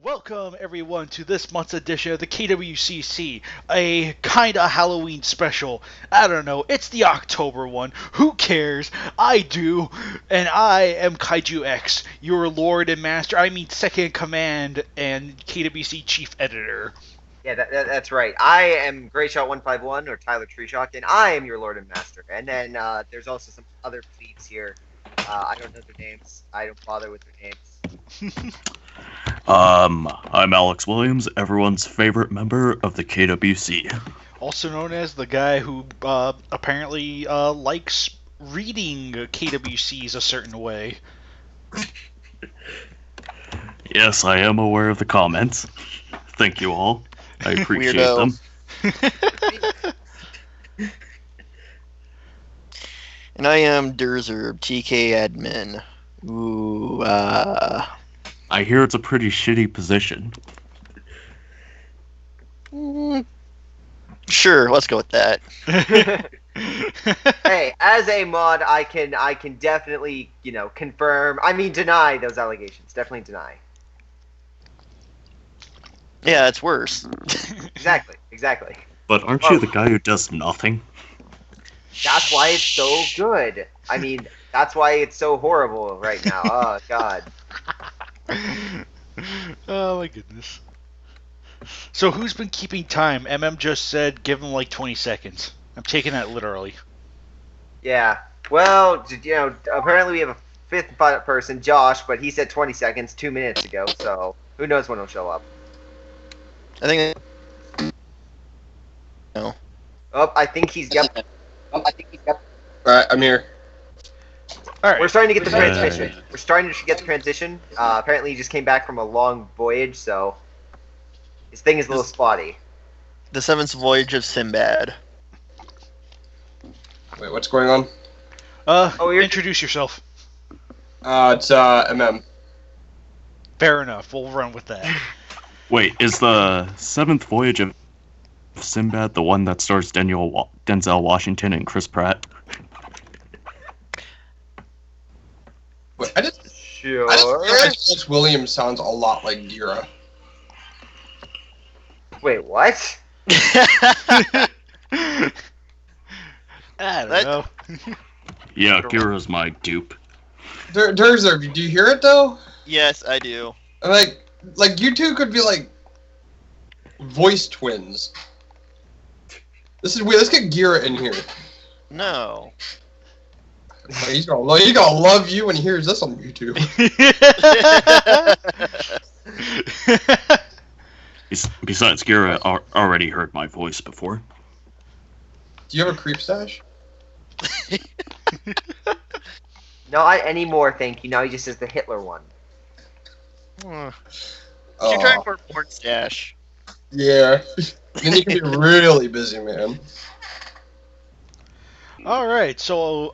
Welcome everyone to this month's edition of the KWCC, a kinda Halloween special. I don't know, it's the October one. Who cares? I do, and I am KaijuX, your Lord and Master. I mean, Second in Command and KWC Chief Editor. Yeah, that's right. I am GrayShot151 or Tyler Treeshock, and I am your Lord and Master. And then there's also some other plebes here. I don't know their names. I don't bother with their names. I'm Alex Williams, everyone's favorite member of the KWC. Also known as the guy who apparently likes reading KWCs a certain way. Yes, I am aware of the comments. Thank you all. I appreciate them. And I am Derzer, TK admin. Ooh, I hear it's a pretty shitty position. Sure, let's go with that. Hey, as a mod, I can definitely, confirm. I mean, deny those allegations. Definitely deny. Yeah, it's worse. Exactly. But aren't you the guy who does nothing? That's why it's so good. I mean, that's why it's so horrible right now. Oh, God. Oh my goodness. So who's been keeping time? just said give him like 20 seconds. I'm taking that literally. Yeah. Well, apparently we have a fifth person, Josh, but he said 20 seconds 2 minutes ago, so who knows when he'll show up. I think... No. Oh, I think he's... Yep. Alright, I'm here. All right. We're starting to get the transition. We're starting to get the transition. Apparently he just came back from a long voyage, so his thing is a little spotty. The Seventh Voyage of Sinbad. Wait, what's going on? Introduce yourself. It's MM. Fair enough. We'll run with that. Wait, is the Seventh Voyage of Sinbad the one that stars Denzel Washington and Chris Pratt? Wait, Sure. Alex Williams sounds a lot like Gira. Wait, what? I don't know. Yeah, Kira's my dupe. Derzer, do you hear it though? Yes, I do. Like you two could be like voice twins. This is weird. Let's get Gira in here. No. He's gonna love you when he hears this on YouTube. Besides, Gira already heard my voice before. Do you have a creep stash? Not anymore, thank you. Now he just says the Hitler one. You're trying for a porn stash. Yeah. Then you can be really busy, man. Alright, so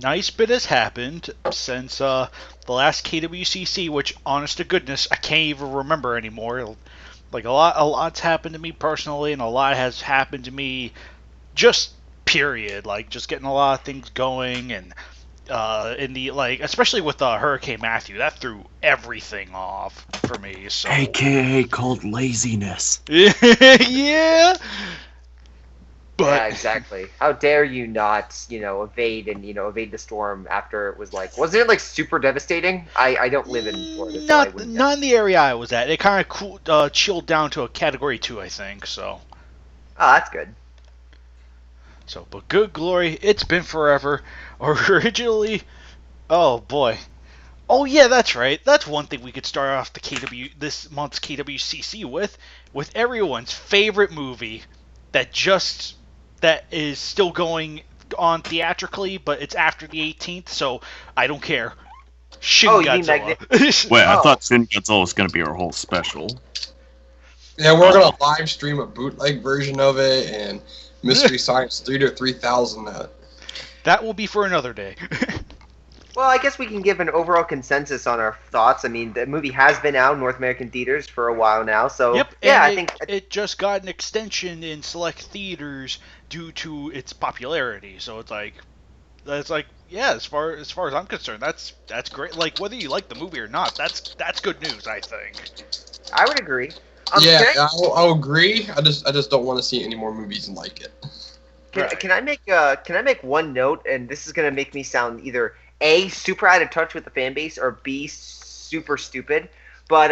nice bit has happened since the last KWCC, which, honest to goodness, I can't even remember anymore. Like, a lot's happened to me personally, and a lot has happened to me just period. Like, just getting a lot of things going, and especially with Hurricane Matthew, that threw everything off for me, so... AKA called laziness. Yeah! But, yeah, exactly. How dare you not, evade the storm after it was wasn't it super devastating? I don't live in Florida, so I wouldn't know. Not in the area I was at. It kind of chilled down to a Category 2, I think, so. Oh, that's good. So, but good glory, it's been forever. Originally, oh boy. Oh yeah, that's right. That's one thing we could start off this month's KWCC with everyone's favorite movie that is still going on theatrically, but it's after the 18th, so I don't care. Shin Godzilla. Wait, I thought Shin Godzilla was going to be our whole special. Yeah, we're gonna live stream a bootleg version of it and Mystery Science Theater 3000 that. That will be for another day. Well, I guess we can give an overall consensus on our thoughts. I mean, the movie has been out in North American theaters for a while now, so yep, yeah, I think it just got an extension in select theaters due to its popularity. So it's like yeah, as far as I'm concerned, that's great. Like whether you like the movie or not, that's good news, I think. I would agree. Yeah, Can I, I'll agree. I just don't want to see any more movies like it. can I make one note, and this is gonna make me sound either A, super out of touch with the fan base, or B, super stupid. But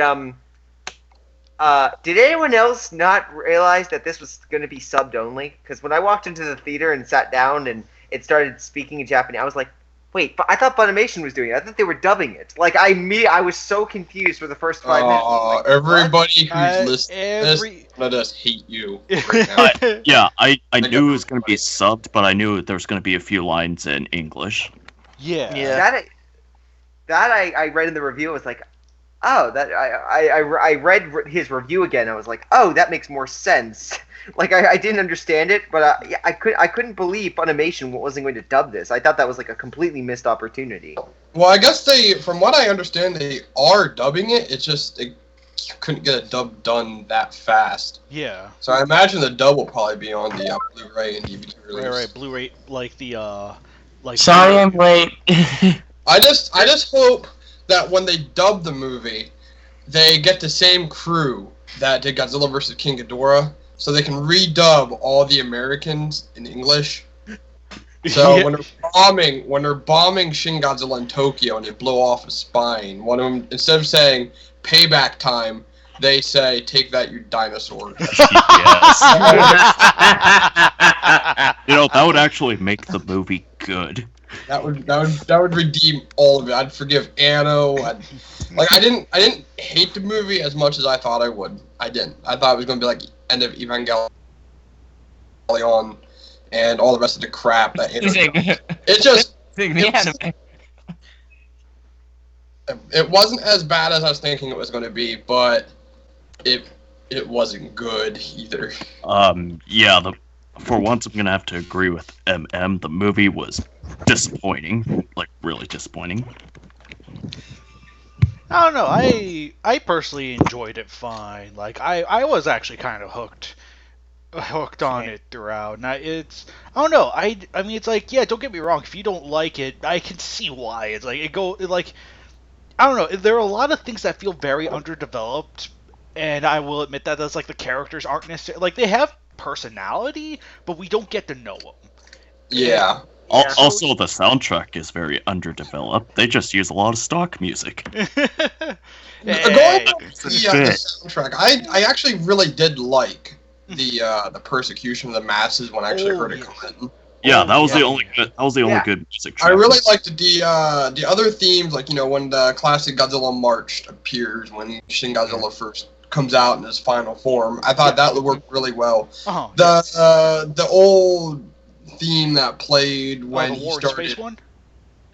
did anyone else not realize that this was gonna be subbed only? Because when I walked into the theater and sat down and it started speaking in Japanese, I was like, wait, but I thought Funimation was doing it. I thought they were dubbing it. Like I was so confused for the first 5 minutes. Like, everybody who's listening every- to this, let us hate you right now. Yeah, I knew it was going to be subbed, but I knew there was going to be a few lines in English. Yeah. That I read in the review. I was like, oh, that I read his review again. I was like, oh, that makes more sense. Like I didn't understand it, but I couldn't believe Funimation wasn't going to dub this. I thought that was like a completely missed opportunity. Well, I guess from what I understand, they are dubbing it. It's just they couldn't get a dub done that fast. Yeah. So I imagine the dub will probably be on the Blu-ray and DVD release. Right. Blu-ray, like the like. Sorry, I'm late. I just hope that when they dub the movie, they get the same crew that did Godzilla vs. King Ghidorah, so they can redub all the Americans in English. So Yeah. when they're bombing Shin Godzilla in Tokyo and they blow off a spine, one of them, instead of saying "payback time," they say "take that, you dinosaur." Yes. That would actually make the movie good. That would redeem all of it. I'd forgive Anno. I didn't hate the movie as much as I thought I would. I didn't. I thought it was going to be like end of Evangelion and all the rest of the crap that it just it wasn't as bad as I was thinking it was going to be, but it wasn't good either. Yeah, for once I'm gonna have to agree with MM. The movie was disappointing, like really disappointing. I don't know. I personally enjoyed it fine. Like I was actually kind of hooked on it throughout. Now I don't know. I mean it's like, yeah, don't get me wrong. If you don't like it, I can see why. It's like I don't know. There are a lot of things that feel very underdeveloped, and I will admit that that's like the characters aren't necessarily like they have personality, but we don't get to know them. Yeah. Also, the soundtrack is very underdeveloped. They just use a lot of stock music. Going back to the soundtrack, I actually really did like the persecution of the masses when I actually heard it come in. Yeah, that was the only good. That was the only good music track. I really liked the other themes, like when the classic Godzilla March appears when Shin Godzilla first comes out in his final form. I thought that would work really well. The old theme that played when he started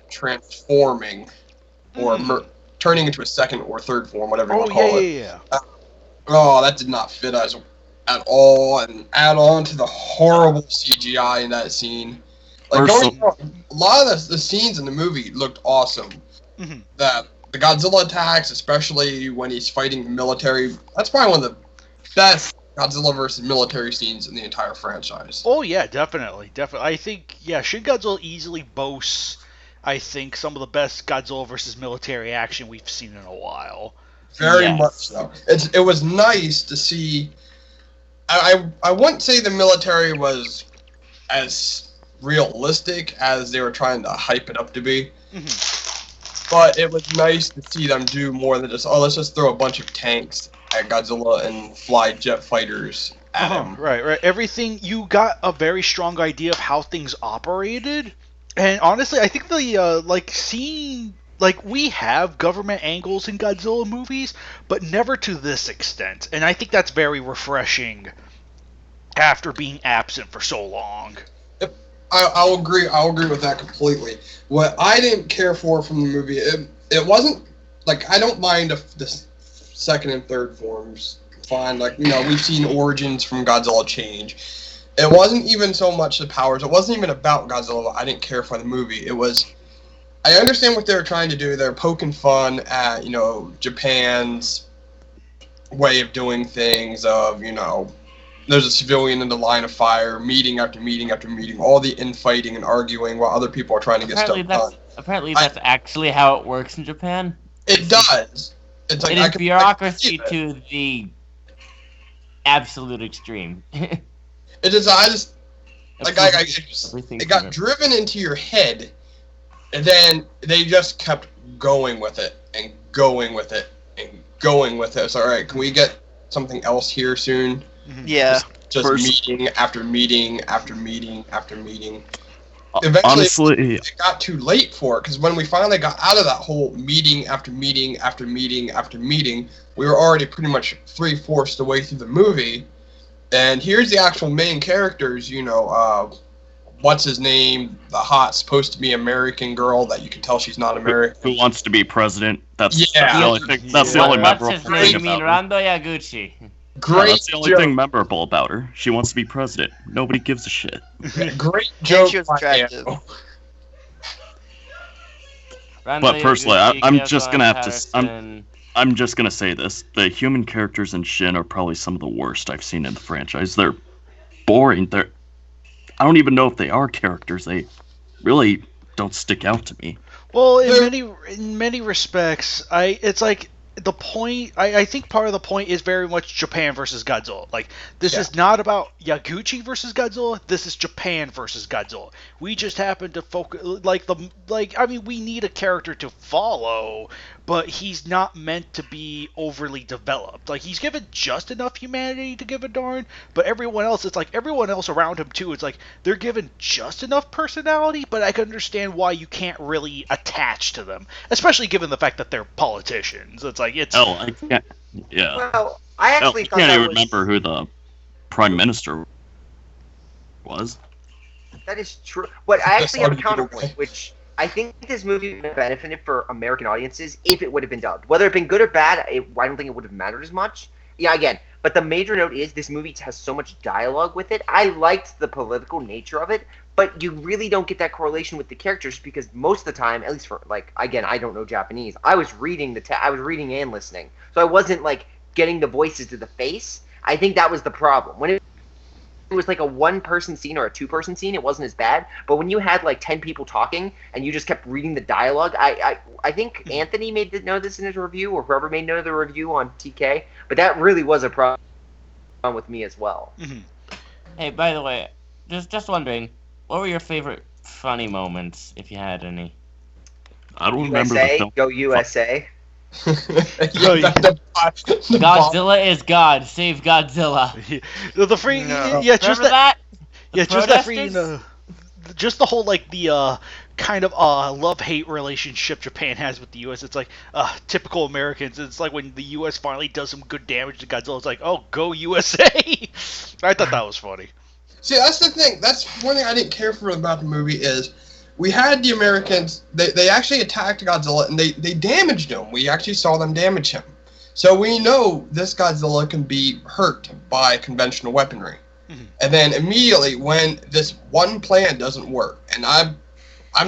transforming or turning into a second or third form, whatever you want to call it. That did not fit us at all, and add on to the horrible CGI in that scene. Like a lot of the scenes in the movie looked awesome. That the Godzilla attacks, especially when he's fighting the military, that's probably one of the best Godzilla versus military scenes in the entire franchise. Oh yeah, definitely. I think Shin Godzilla easily boasts, I think, some of the best Godzilla versus military action we've seen in a while. Very much so. It was nice to see. I wouldn't say the military was as realistic as they were trying to hype it up to be. But it was nice to see them do more than just, let's just throw a bunch of tanks at Godzilla and fly jet fighters at him. Right. Everything, you got a very strong idea of how things operated. And honestly, I think seeing, we have government angles in Godzilla movies, but never to this extent. And I think that's very refreshing after being absent for so long. I'll agree with that completely. What I didn't care for from the movie, it wasn't, I don't mind the second and third forms, fine. We've seen origins from Godzilla change. It wasn't even so much the powers. It wasn't even about Godzilla. I didn't care for the movie. It was, I understand what they were trying to do. They're poking fun at, Japan's way of doing things, of, there's a civilian in the line of fire, meeting after meeting after meeting, all the infighting and arguing while other people are trying to get stuff done. Apparently that's actually how it works in Japan. It does. It's like It is bureaucracy to the absolute extreme. It is. It got driven into your head, and then they just kept going with it and going with it and going with it. So, all right, can we get something else here soon? Yeah. Just meeting after meeting after meeting after meeting. Eventually, honestly, it got too late for it, because when we finally got out of that whole meeting after meeting after meeting after meeting, we were already pretty much 3/4 the way through the movie. And here's the actual main characters, you know, what's his name? The hot, supposed to be American girl that you can tell she's not American. who wants to be president? That's Yeah. the only thing. That's the only memorable What's his thing name? about her. Mirando Yaguchi. Great That's the only joke. thing memorable about her. She wants to be president. Nobody gives a shit. Great And joke. she was by attractive. Anno. But personally, I'm just gonna have to. Patterson. I'm just gonna say this: the human characters in Shin are probably some of the worst I've seen in the franchise. They're boring. I don't even know if they are characters. They really don't stick out to me. Well, in many respects, it's like the point. I think part of the point is very much Japan versus Godzilla. Like, this is not about Yaguchi versus Godzilla. This is Japan versus Godzilla. We just happen to focus I mean, we need a character to follow, but he's not meant to be overly developed. Like, he's given just enough humanity to give a darn, but everyone else, it's like everyone else around him too. It's like they're given just enough personality, but I can understand why you can't really attach to them, especially given the fact that they're politicians. It's like it's. Oh, I can't. Yeah. Well, I actually I thought can't that even was, remember who the prime minister was. that is true. But I actually have a That's already counterpoint, which I think this movie would have benefited for American audiences if it would have been dubbed. Whether it been good or bad, I don't think it would have mattered as much. Yeah, again, but the major note is this movie has so much dialogue with it. I liked the political nature of it, but you really don't get that correlation with the characters because most of the time, at least for again, I don't know Japanese. I was reading I was reading and listening, so I wasn't getting the voices to the face. I think that was the problem. When it was like a one-person scene or a two-person scene, it wasn't as bad. But when you had 10 people talking and you just kept reading the dialogue, I think Anthony made note of this in his review, or whoever made note of the review on TK. But that really was a problem with me as well. Mm-hmm. Hey, by the way, just wondering, what were your favorite funny moments, if you had any? I don't remember the USA, film. go USA. Godzilla is God. Save Godzilla. The free, No. yeah, just Remember that? yeah, The just that free, protesters? just the whole the kind of love-hate relationship Japan has with the U.S. It's like typical Americans. It's like when the U.S. finally does some good damage to Godzilla. It's like, oh, go USA! I thought that was funny. See, that's the thing. That's one thing I didn't care for about the movie is we had the Americans. They actually attacked Godzilla and they damaged him. We actually saw them damage him. So we know this Godzilla can be hurt by conventional weaponry. Mhm. And then immediately when this one plan doesn't work, and I'm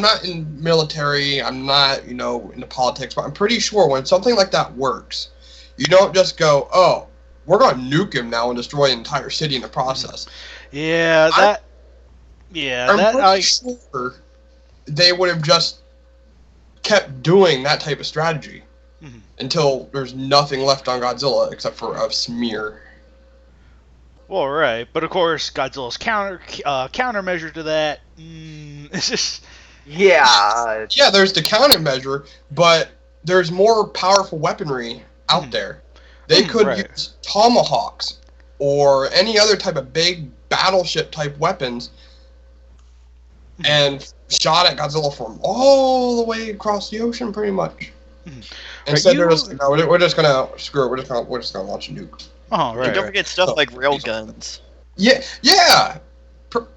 not in military, I'm not, into politics, but I'm pretty sure when something like that works, you don't just go, oh, we're going to nuke him now and destroy an entire city in the process. Yeah, I'm pretty sure they would have just kept doing that type of strategy until there's nothing left on Godzilla except for a smear. Well, right, but of course Godzilla's countermeasure to that. It's just Yeah. Yeah, there's the countermeasure, but there's more powerful weaponry out there. They could right. use tomahawks or any other type of big battleship type weapons and shot at Godzilla from all the way across the ocean, pretty much. Instead, they're just no, we're just gonna screw it. We're just gonna launch a nuke. Oh, right. And don't forget stuff like railguns. Yeah.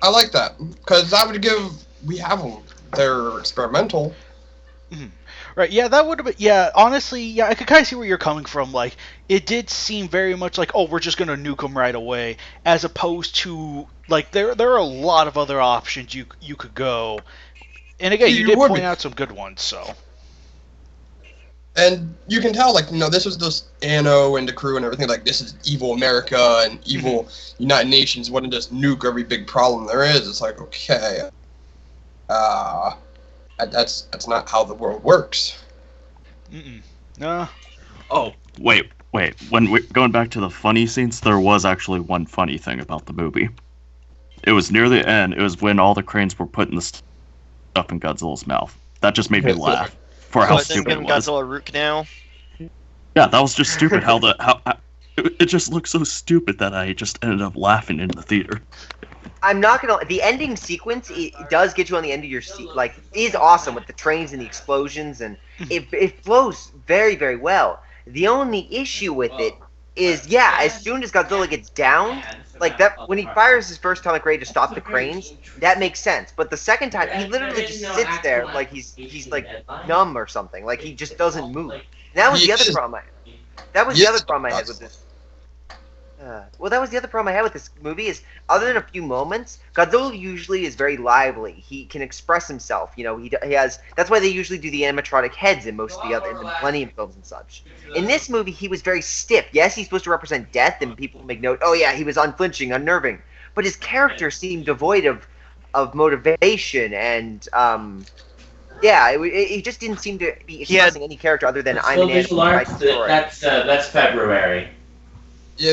I like that because that would give we have them. They're experimental. Right, yeah, that would have been, yeah, honestly, yeah, I could kind of see where you're coming from, it did seem very much like, oh, we're just going to nuke them right away, as opposed to, there are a lot of other options you could go, and again, you did point out some good ones, so. And you can tell, like, this was just Anno and the crew and everything, like, this is evil America and evil United Nations want to just nuke every big problem there is. It's like, okay, that's not how the world works. No. Oh, wait. When going back to the funny scenes, there was actually one funny thing about the movie. It was near the end. It was when all the cranes were putting the stuff in Godzilla's mouth. That just made me laugh for how stupid it was. Godzilla root canal. Yeah, that was just stupid. It just looked so stupid that I just ended up laughing in the theater. I'm not gonna. The ending sequence it does get you on the end of your seat. Like, is awesome with the trains and the explosions, and it flows very, very well. The only issue with it is, as soon as Godzilla gets down, like that, when he fires his first atomic ray to stop the cranes, that makes sense. But the second time, he literally just sits there like he's like numb or something. Like he just doesn't move. And that was the other problem. That was the other problem I had with this. That was the other problem I had with this movie is, other than a few moments, Godzilla usually is very lively. He can express himself. He has. That's why they usually do the animatronic heads in most of the other in the Millennium films and such. In this movie, he was very stiff. Yes, he's supposed to represent death, and people make note. Oh yeah, he was unflinching, unnerving. But his character seemed devoid of motivation and he just didn't seem to be expressing any character other than I'm an animal. That's February. Yeah,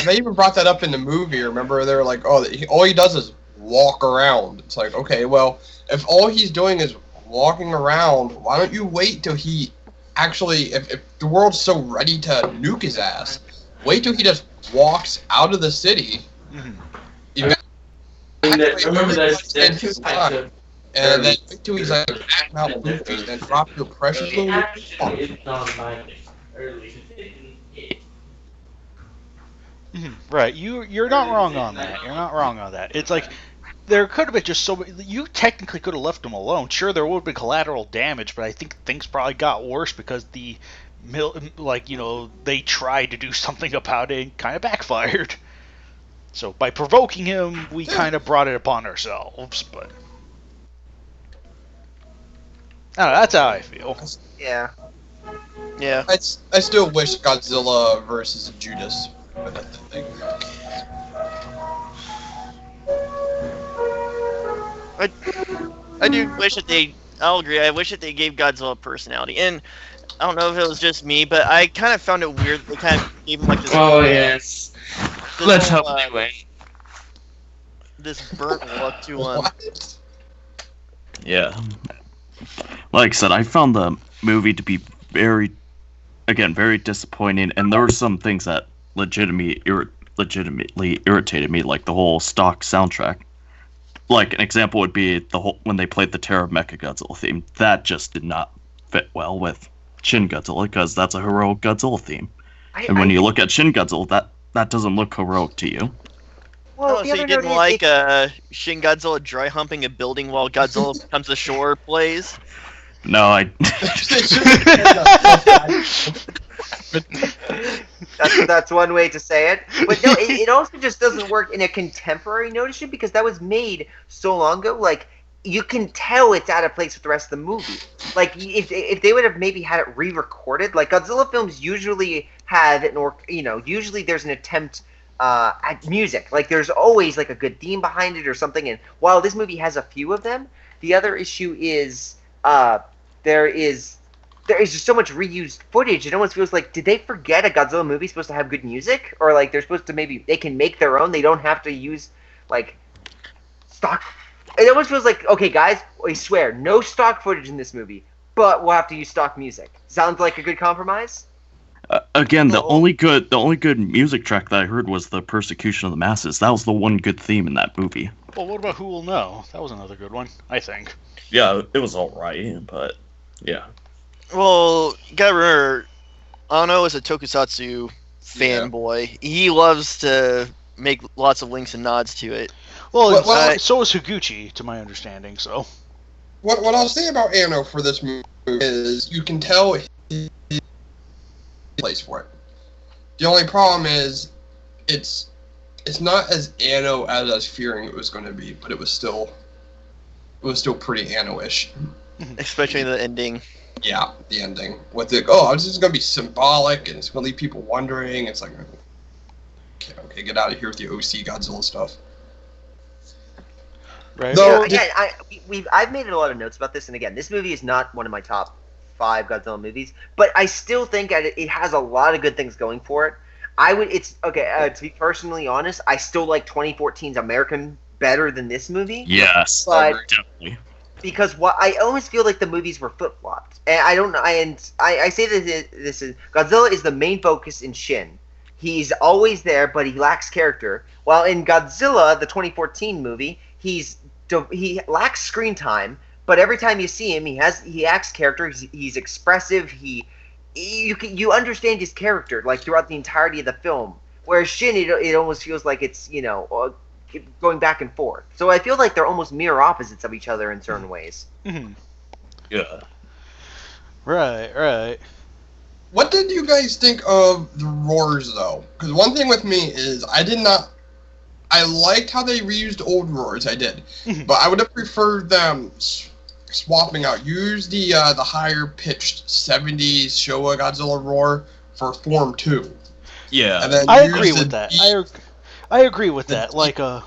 they even brought that up in the movie. Remember, they were like, "Oh, all he does is walk around." It's like, okay, well, if all he's doing is walking around, why don't you wait till he actually, if the world's so ready to nuke his ass, wait till he just walks out of the city. Remember, there's two types of. And then wait till he's like acting out movies, then drop your precious little. Right, you're not wrong on that. You're not wrong on that. It's like there could have been just so many. You technically could have left him alone. Sure, there would have been collateral damage, but I think things probably got worse because they tried to do something about it and kind of backfired. So by provoking him, we kind of brought it upon ourselves. But I don't know, that's how I feel. Yeah. I still wish Godzilla versus Judas. I do wish that I'll agree. I wish that they gave Godzilla a personality, and I don't know if it was just me, but I kind of found it weird. They kind of gave him like this. Oh yes. Let's hope anyway. This burnt look to him. Yeah. Like I said, I found the movie to be very disappointing, and there were some things that legitimately irritated me, like the whole stock soundtrack. Like an example would be when they played the Terror of Mechagodzilla theme. That just did not fit well with Shin Godzilla because that's a heroic Godzilla theme. And when you look at Shin Godzilla, that doesn't look heroic to you. Well, so you didn't like Shin Godzilla dry humping a building while Godzilla comes ashore plays? No, I. That's one way to say it. But no, it also just doesn't work in a contemporary notion because that was made so long ago. Like, you can tell it's out of place with the rest of the movie. Like, if they would have maybe had it re-recorded, like Godzilla films usually have it, or usually there's an attempt at music. Like, there's always like a good theme behind it or something. And while this movie has a few of them, the other issue is there is just so much reused footage. It almost feels like, did they forget a Godzilla movie supposed to have good music? Or like they're supposed to they can make their own. They don't have to use like stock. It almost feels like, okay guys, I swear, no stock footage in this movie, but we'll have to use stock music. Sounds like a good compromise? Again, the only good music track that I heard was the Persecution of the Masses. That was the one good theme in that movie. Well, what about Who Will Know? That was another good one, I think. Yeah, it was alright, but yeah. Well, you gotta remember, Anno is a tokusatsu fanboy. Yeah. He loves to make lots of links and nods to it. Well, so is Higuchi, to my understanding, so. What I'll say about Anno for this movie is you can tell he place for it. The only problem is it's not as Anno as I was fearing it was going to be, but it was still pretty Anno-ish. Especially the ending. Yeah, the ending with it. Oh, this is gonna be symbolic, and it's gonna leave people wondering. It's like, okay, get out of here with the OC Godzilla stuff. Right. No, Again, I've made a lot of notes about this, and again, this movie is not one of my top 5 Godzilla movies, but I still think that it has a lot of good things going for it. To be personally honest, I still like 2014's American better than this movie. Yes, but definitely. because I almost feel like the movies were flip flopped, and I don't know. I say that this is Godzilla is the main focus in Shin. He's always there, but he lacks character. While in Godzilla, the 2014 movie, he lacks screen time, but every time you see him, he acts character. He's expressive. You understand his character like throughout the entirety of the film. Whereas Shin, it almost feels like it's going back and forth. So I feel like they're almost mirror opposites of each other in certain ways. Mm-hmm. Yeah. Right. What did you guys think of the roars, though? Because one thing with me is I liked how they reused old roars, I did. Mhm. But I would have preferred them swapping out. Use the higher-pitched 70s Showa Godzilla roar for Form 2. Yeah. And then I use agree the with that. deep- I agree with that. Like I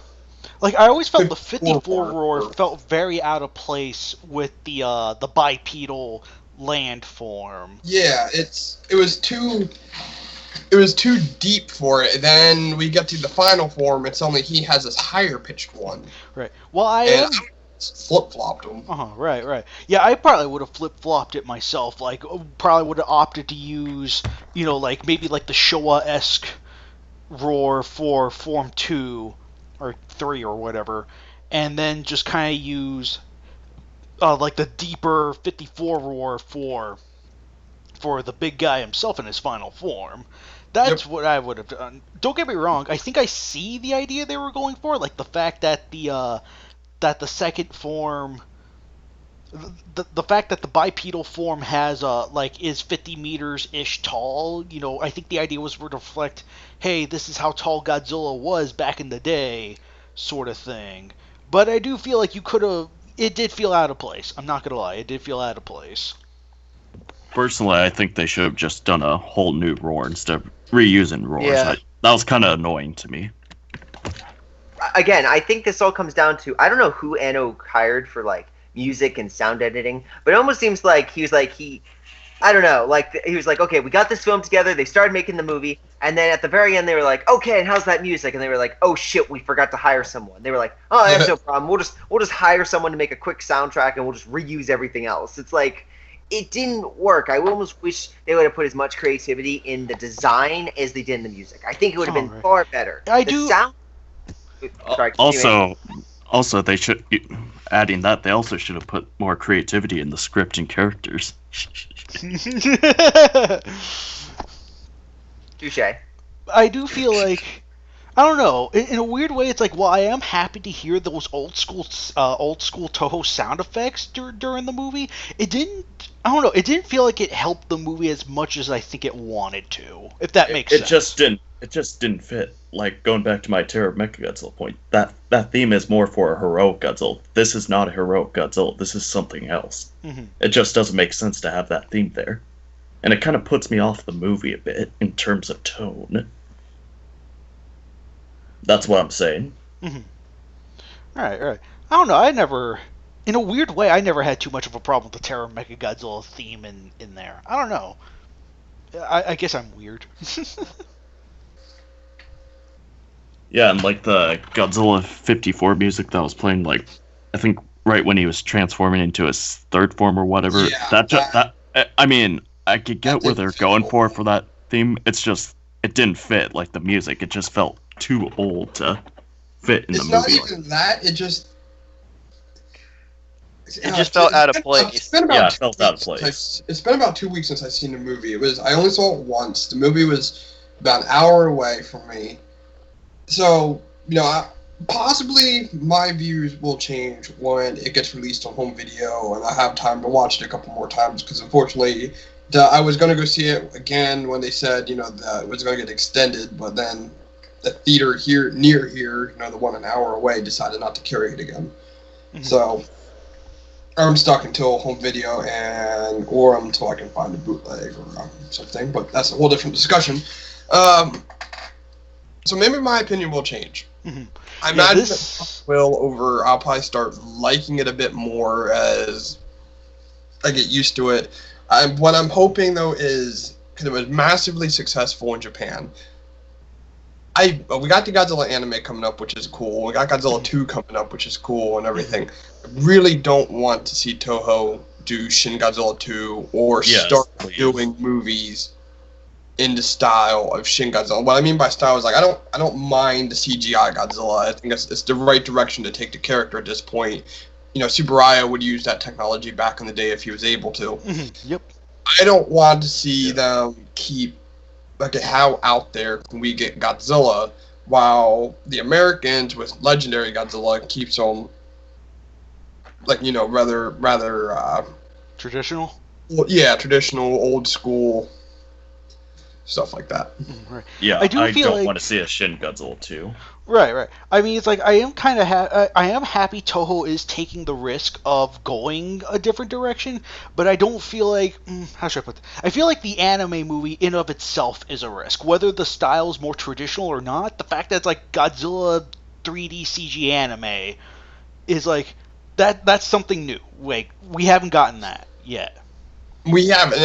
always felt the 54 54 roar felt very out of place with the bipedal landform. Yeah, it was too deep for it. Then we get to the final form, it's only he has this higher pitched one. Right. Well, I And am. Flip flopped him. Right. Yeah, I probably would have flip flopped it myself. Like, probably would have opted to use, like maybe like the Showa-esque roar for Form 2 or 3 or whatever, and then just kind of use like the deeper 54 roar for the big guy himself in his final form. That's what I would have done. Don't get me wrong. I think I see the idea they were going for, like the fact that the second form, the fact that the bipedal form has is 50 meters ish tall. I think the idea was to reflect, hey, this is how tall Godzilla was back in the day, sort of thing. But I do feel like you could have. It did feel out of place. I'm not gonna lie. It did feel out of place. Personally, I think they should have just done a whole new roar instead of reusing roars. Yeah. That was kind of annoying to me. Again, I think this all comes down to I don't know who Anno hired for like music and sound editing, but it almost seems like he was like I don't know, like he was like, okay, we got this film together. They started making the movie, and then at the very end, they were like, okay, and how's that music? And they were like, oh shit, we forgot to hire someone. They were like, oh, that's no problem. We'll just hire someone to make a quick soundtrack, and we'll just reuse everything else. It's like it didn't work. I almost wish they would have put as much creativity in the design as they did in the music. I think it would have been far better. Sorry, Also, they should adding that. They also should have put more creativity in the script and characters. Touche. I do feel like, I don't know, in a weird way, it's like, well, I am happy to hear those old school Toho sound effects during the movie. It didn't feel like it helped the movie as much as I think it wanted to, if that makes sense. It just didn't fit. Like, going back to my Terror of Mechagodzilla point, that theme is more for a heroic Godzilla. This is not a heroic Godzilla. This is something else. Mm-hmm. It just doesn't make sense to have that theme there. And it kind of puts me off the movie a bit in terms of tone. That's what I'm saying. Mm-hmm. Right. I don't know. In a weird way, I never had too much of a problem with the Terror of Mechagodzilla theme in there. I don't know. I guess I'm weird. Yeah, and like the Godzilla 54 music that was playing, like, I think right when he was transforming into his third form or whatever. Yeah, I mean, I could get where they're going for that theme. It's just, it didn't fit, like, the music. It just felt too old to fit in the movie. It's not even that, it just felt out of place. It felt out of place. It's been about 2 weeks since I've seen the movie. I only saw it once. The movie was about an hour away from me. So, possibly my views will change when it gets released on home video and I have time to watch it a couple more times, because unfortunately I was going to go see it again when they said, that it was going to get extended, but then the theater near here, the one an hour away, decided not to carry it again. Mm-hmm. So, I'm stuck until home video or until I can find a bootleg or something. But that's a whole different discussion. So maybe my opinion will change. Mm-hmm. I imagine I'll probably start liking it a bit more as I get used to it. What I'm hoping though is, because it was massively successful in Japan. We got the Godzilla anime coming up, which is cool. We got Godzilla 2 coming up, which is cool and everything. I really don't want to see Toho do Shin Godzilla 2 or start doing movies in the style of Shin Godzilla. What I mean by style is like I don't mind the CGI Godzilla. I think it's the right direction to take the character at this point. You know, Tsuburaya would use that technology back in the day if he was able to. Mm-hmm. Yep. I don't want to see them keep how out there can we get Godzilla while the Americans with legendary Godzilla keeps them rather traditional. Well, yeah, traditional, old school. Stuff like that. Right. Yeah, I don't want to see a Shin Godzilla 2. Right. I mean, it's like I am kind of I am happy Toho is taking the risk of going a different direction, but I don't feel like how should I put this? I feel like the anime movie in of itself is a risk, whether the style is more traditional or not. The fact that it's like Godzilla 3D CG anime is like that's something new. Like we haven't gotten that yet. We have, and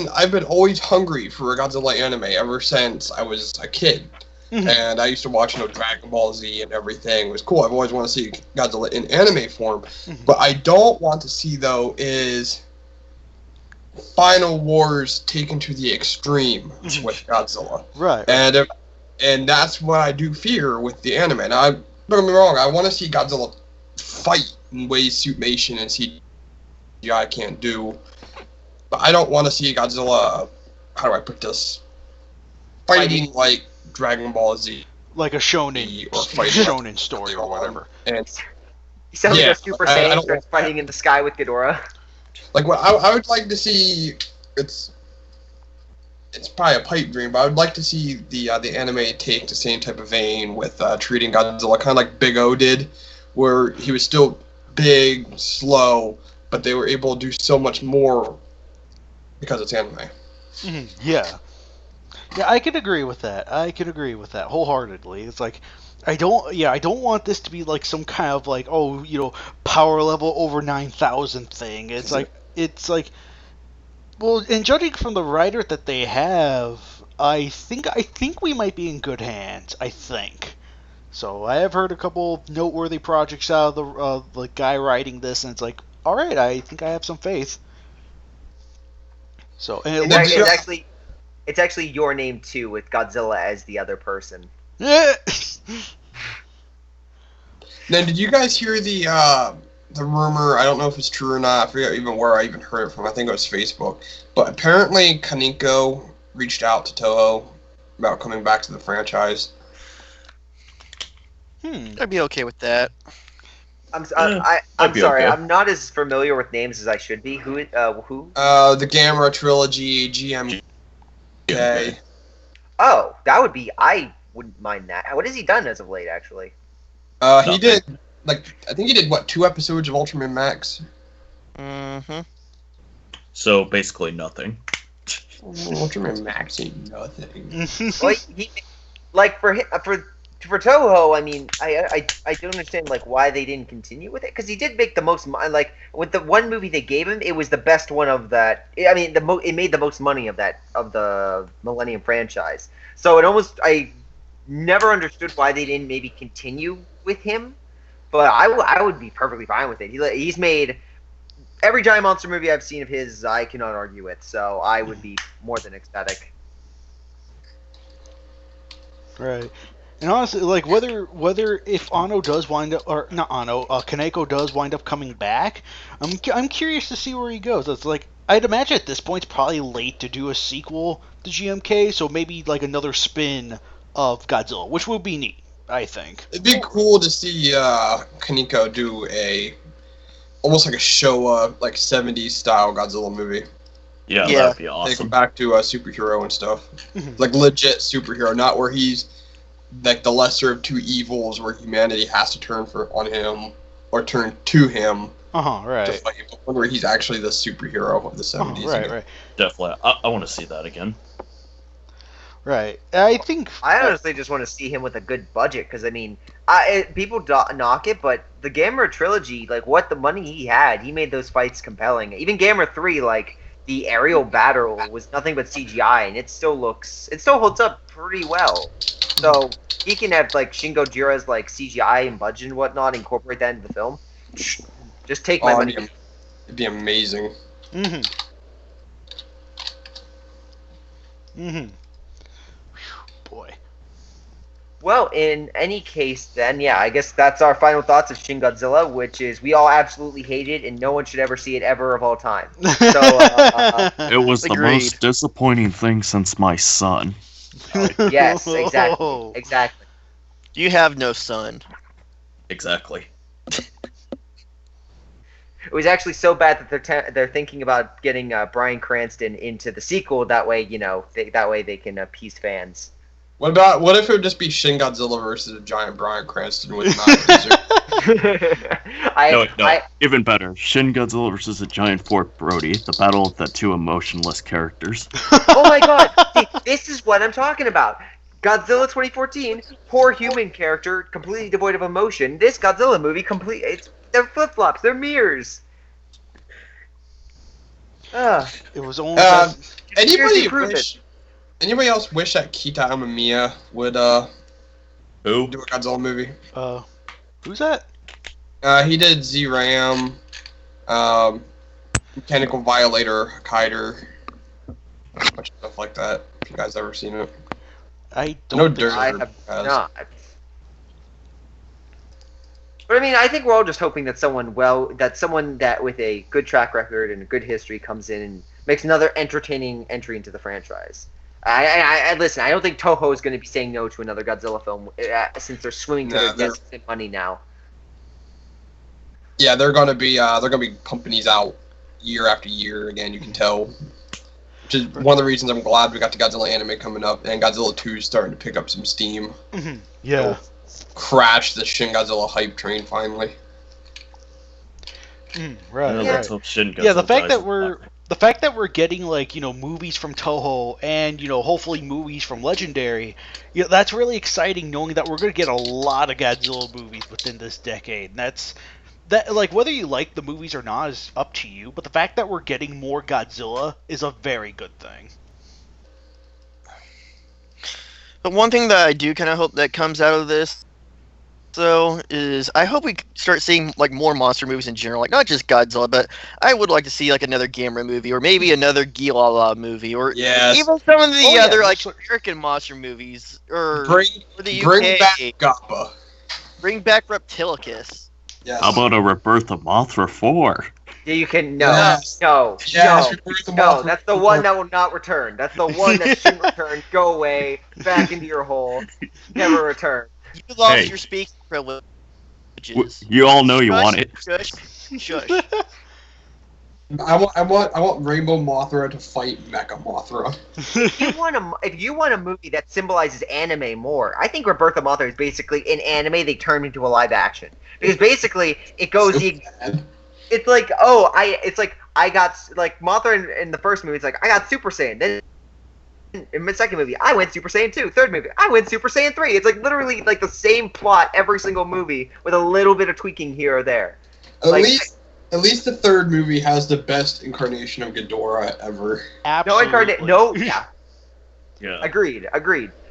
I've been always hungry for a Godzilla anime ever since I was a kid. Mm-hmm. And I used to watch, Dragon Ball Z and everything. It was cool. I've always wanted to see Godzilla in anime form. Mm-hmm. But I don't want to see, though, is Final Wars taken to the extreme with Godzilla. Right. And that's what I do fear with the anime. Now, don't get me wrong, I want to see Godzilla fight in ways Suitmation and CGI can't do. But I don't want to see Godzilla, how do I put this, fighting like Dragon Ball Z. Like a shonen story or whatever. And he sounds like a Super Saiyan starts fighting in the sky with Ghidorah. Like what I would like to see, it's probably a pipe dream, but I would like to see the anime take the same type of vein with treating Godzilla kind of like Big O did, where he was still big, slow, but they were able to do so much more because it's anime. Mm-hmm. Yeah, I can agree with that. Wholeheartedly. It's like I don't want this to be like some kind of like power level over 9,000 thing. It's like well, and judging from the writer that they have, I think we might be in good hands. I think. So I have heard a couple noteworthy projects out of the guy writing this, and it's like, all right, I think I have some faith. So and it's actually your name too, with Godzilla as the other person. Yeah. Now, did you guys hear the rumor? I don't know if it's true or not. I forget even where I even heard it from. I think it was Facebook. But apparently, Kaneko reached out to Toho about coming back to the franchise. I'd be okay with that. I'm sorry. Okay. I'm not as familiar with names as I should be. Who? The Gamera trilogy, GMK. Oh, that would be. I wouldn't mind that. What has he done as of late, actually? He did I think he did 2 episodes of Ultraman Max. Mm-hmm. So basically nothing. Ultraman Max ain't nothing. Well, for Toho, I mean, I don't understand why they didn't continue with it, because he did make the most with the one movie they gave him, it was the best one of that. I mean, it made the most money of the Millennium franchise. So I never understood why they didn't maybe continue with him, but I would be perfectly fine with it. He's made every giant monster movie I've seen of his, I cannot argue with. So I would be more than ecstatic. Right. And honestly, whether if Anno does wind up, or not Anno, Kaneko does wind up coming back, I'm curious to see where he goes. It's like, I'd imagine at this point it's probably late to do a sequel to GMK, so maybe another spin of Godzilla, which would be neat, I think. It'd be cool to see Kaneko do almost like a Showa, 70s style Godzilla movie. Yeah, that'd be awesome. Take him back to a superhero and stuff. Legit superhero, not where he's the lesser of two evils where humanity has to turn on him or turn to him Right. to fight, but one where he's actually the superhero of the 70s. Right. Definitely. I want to see that again. Right. I think. I honestly just want to see him with a good budget because I mean, people knock it, but the Gamera trilogy, like what the money he had, he made those fights compelling. Even Gamera 3, like the aerial battle was nothing but CGI, and it still holds up pretty well. So he can have like Shin Godzilla's like CGI and budget and whatnot, incorporate that into the film. Just take my money. It'd be amazing. Boy. Well, in any case, then, yeah, I guess that's our final thoughts of Shin Godzilla, which is we all absolutely hate it, and no one should ever see it ever of all time. So, It was the Agreed. most disappointing thing since my son. yes, exactly. You have no son. Exactly. It was actually so bad that they're thinking about getting Bryan Cranston into the sequel. That way, that way they can appease fans. What if it would just be Shin Godzilla versus a giant Bryan Cranston with not No. Even better. Shin Godzilla versus a giant Fort Brody. The battle of the two emotionless characters. Oh my god! See, this is what I'm talking about. Godzilla 2014, poor human character, completely devoid of emotion. This Godzilla movie, they're flip-flops, they're mirrors. It was only. Anybody else wish that Kita Amamiya would Who? do a Godzilla movie? Who's that? He did Z-Ram, Mechanical Violator, Kaider, a bunch of stuff like that. If you guys ever seen it? I don't. No think dirt. so. I have not. But I mean, I think we're all just hoping that someone that with a good track record and a good history comes in and makes another entertaining entry into the franchise. I listen. I don't think Toho is going to be saying no to another Godzilla film since they're swimming to their deaths in money now. Yeah, they're gonna be companies out year after year again. You can tell, which is one of the reasons I'm glad we got the Godzilla anime coming up, and Godzilla 2 is starting to pick up some steam. Yeah. It'll crash the Shin Godzilla hype train finally. Right. Let's hope Shin Godzilla Yeah, the fact dies that we're getting like movies from Toho and hopefully movies from Legendary, that's really exciting. Knowing that we're going to get a lot of Godzilla movies within this decade, and that like whether you like the movies or not is up to you. But the fact that we're getting more Godzilla is a very good thing. But one thing that I do kind of hope that comes out of this, though, is I hope we start seeing like more monster movies in general, like not just Godzilla, but I would like to see like another Gamera movie or maybe another Gilala movie or even some of the other like American monster movies or the UK. Bring back Gappa. Bring back Reptilicus. Yes. How about a Rebirth of Mothra 4? Yeah, you can Yes. no. That's the one that will not return. That's the one that shouldn't return. Go away, back into your hole, never return. You lost your speaking privileges. You all know you want it. Shush. I want Rainbow Mothra to fight Mecha Mothra. If you want a movie that symbolizes anime more, I think Rebirth of Mothra is basically an anime they turned into a live action. Because basically it goes it's like I got like Mothra in the first movie. It's like I got Super Saiyan. Then in the second movie, I went Super Saiyan 2. Third movie, I went Super Saiyan 3. It's like literally like the same plot every single movie with a little bit of tweaking here or there. At least the third movie has the best incarnation of Ghidorah ever. Absolutely. Yeah. Agreed.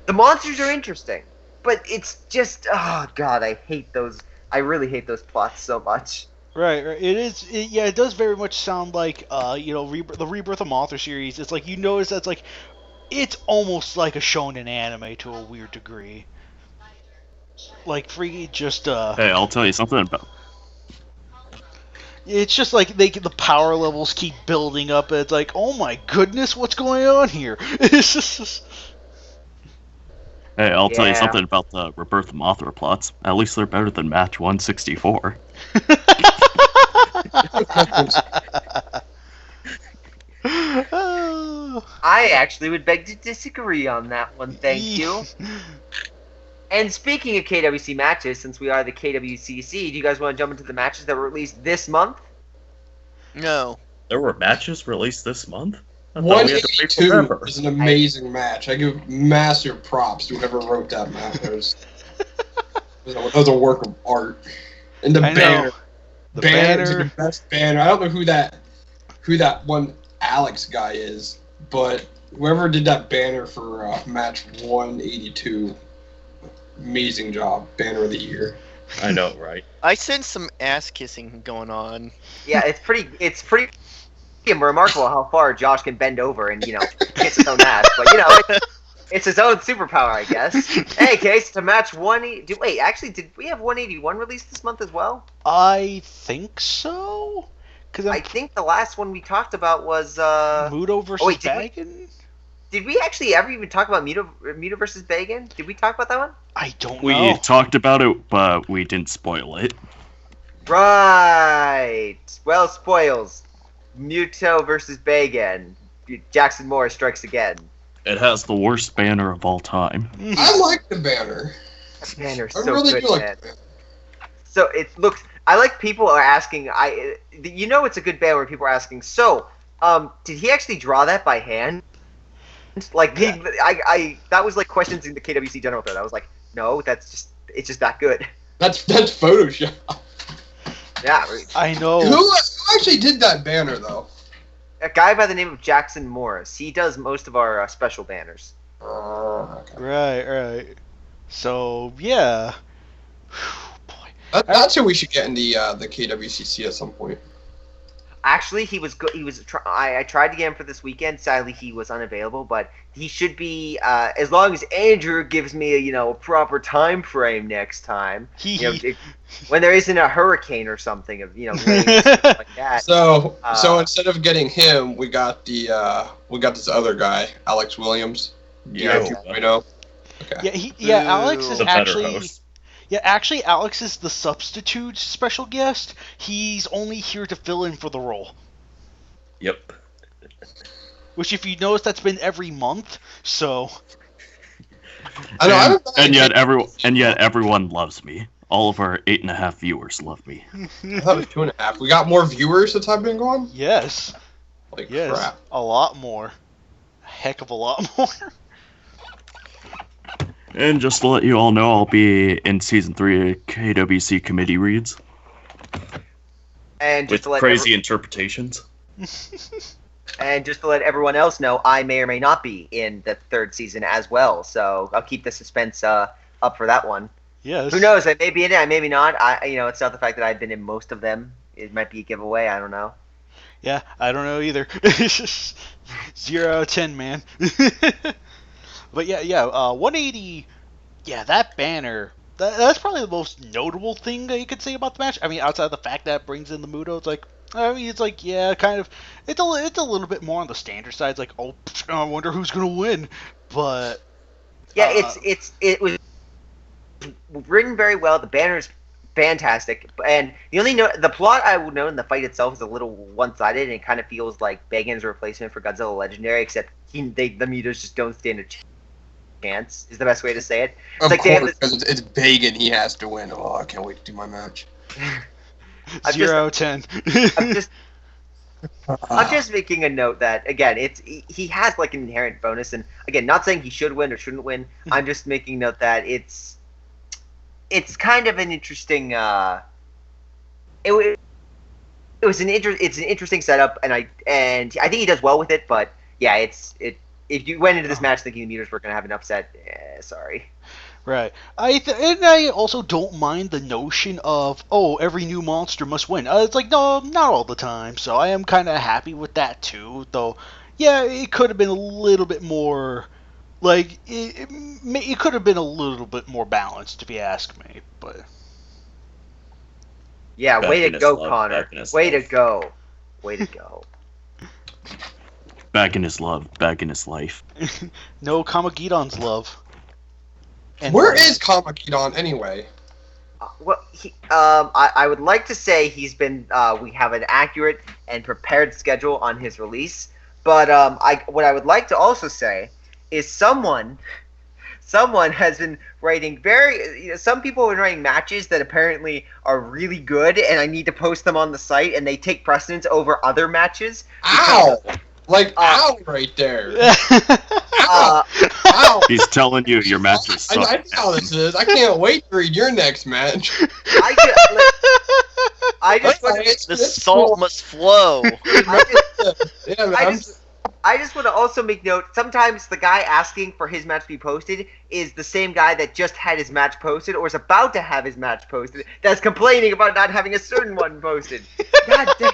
The monsters are interesting, but it's just oh god, I hate those. I really hate those plots so much. Right. It does very much sound like the Rebirth of Mothra series. It's like you notice that's like it's almost like a shonen anime to a weird degree. Like Hey, I'll tell you something about. It's just like the power levels keep building up. And it's like, oh my goodness, what's going on here? It's just. Hey, I'll tell you something about the Rebirth of Mothra plots. At least they're better than Match 164. I actually would beg to disagree on that one, thank you. And speaking of KWC matches, since we are the KWCC, do you guys want to jump into the matches that were released this month? No. There were matches released this month? I thought we had to wait 182 forever. was an amazing match. I give massive props to whoever wrote that match. It was a work of art. And the I banner. know. The Banner's banner. the best banner. I don't know who that one Alex guy is, but whoever did that banner for match 182, amazing job. Banner of the year. I know, right? I sense some ass kissing going on. Yeah, it's pretty remarkable how far Josh can bend over and kiss his own ass. But it's his own superpower, I guess. Hey, Case, to match 180. Wait, actually, did we have 181 released this month as well? I think so. I think the last one we talked about was Muto versus Bagan. Did we actually ever even talk about Muto versus Bagan? Did we talk about that one? I don't We know. talked about it, but we didn't spoil it. Right. Well, spoils. Muto versus Bagan. Jackson Moore strikes again. It has the worst banner of all time. I like the banner. That banner's I so really good, do like man. the banner. So it looks. I like people are asking. It's a good banner where people are asking. So, did he actually draw that by hand? Like that was like questions in the KWC general thread. I was like, no, it's just that good. That's Photoshop. Yeah. I know. Who actually did that banner though? A guy by the name of Jackson Morris. He does most of our special banners. Okay. Right. So yeah. Boy. That's who we should get in the KWCC at some point. Actually, he was good. I tried to get him for this weekend. Sadly, he was unavailable. But he should be as long as Andrew gives me a proper time frame next time. When there isn't a hurricane or something of rain or something like that. So instead of getting him, we got this other guy, Alex Williams. Yeah. 2.0. Okay. Alex is The better actually. host. Yeah, actually, Alex is the substitute special guest. He's only here to fill in for the role. Yep. Which, if you notice, that's been every month. So. I know. And yet everyone loves me. All of our 8.5 viewers love me. I thought it was 2.5. We got more viewers since I've been gone. Yes. Like Yes. crap. A lot more. A heck of a lot more. And just to let you all know, I'll be in season 3 of KWC committee reads. And just With to let crazy interpretations. And just to let everyone else know, I may or may not be in the 3rd season as well. So I'll keep the suspense up for that one. Yes. Who knows? I may be in it. I maybe not. It's not the fact that I've been in most of them. It might be a giveaway. I don't know. Yeah, I don't know either. 0 out of 10, man. But yeah, 180. Yeah, that banner. That's probably the most notable thing that you could say about the match. I mean, outside of the fact that it brings in the Muto, it's like, yeah, kind of. It's a little bit more on the standard side. It's like, oh, I wonder who's gonna win. But yeah, it was written very well. The banner's fantastic, and the plot I would know in the fight itself is a little one-sided, and it kind of feels like Bagan's a replacement for Godzilla Legendary, except the Mutos just don't stand a chance. Is the best way to say it. Of course, because it's Bagan, he has to win. Oh, I can't wait to do my match. 0 out of 10. I'm just making a note that again, he has like an inherent bonus, and again, not saying he should win or shouldn't win. I'm just making note that it's kind of an interesting. It's an interesting setup, and I think he does well with it. But yeah, if you went into this match thinking the Mutos were going to have an upset, sorry. Right. I also don't mind the notion of, every new monster must win. It's like, no, not all the time. So I am kind of happy with that too. Though, yeah, it could have been a little bit more, like, it could have been a little bit more balanced, if you ask me. But yeah, Back way in to his go, love, Connor. back in his Way to love. go. Way to go. Back in his love, back in his life. no Kamagidon's love. And Where is Kamakidon anyway? Well, I would like to say he's been. We have an accurate and prepared schedule on his release, but what I would like to also say is someone someone has been writing some people have been writing matches that apparently are really good, and I need to post them on the site, and they take precedence over other matches. Ow! Like, ow right there. Ow. He's telling you your matches suck. I know how this is. I can't wait to read your next match. The salt must flow. I just want to also make note, sometimes the guy asking for his match to be posted is the same guy that just had his match posted or is about to have his match posted that's complaining about not having a certain one posted. God dang.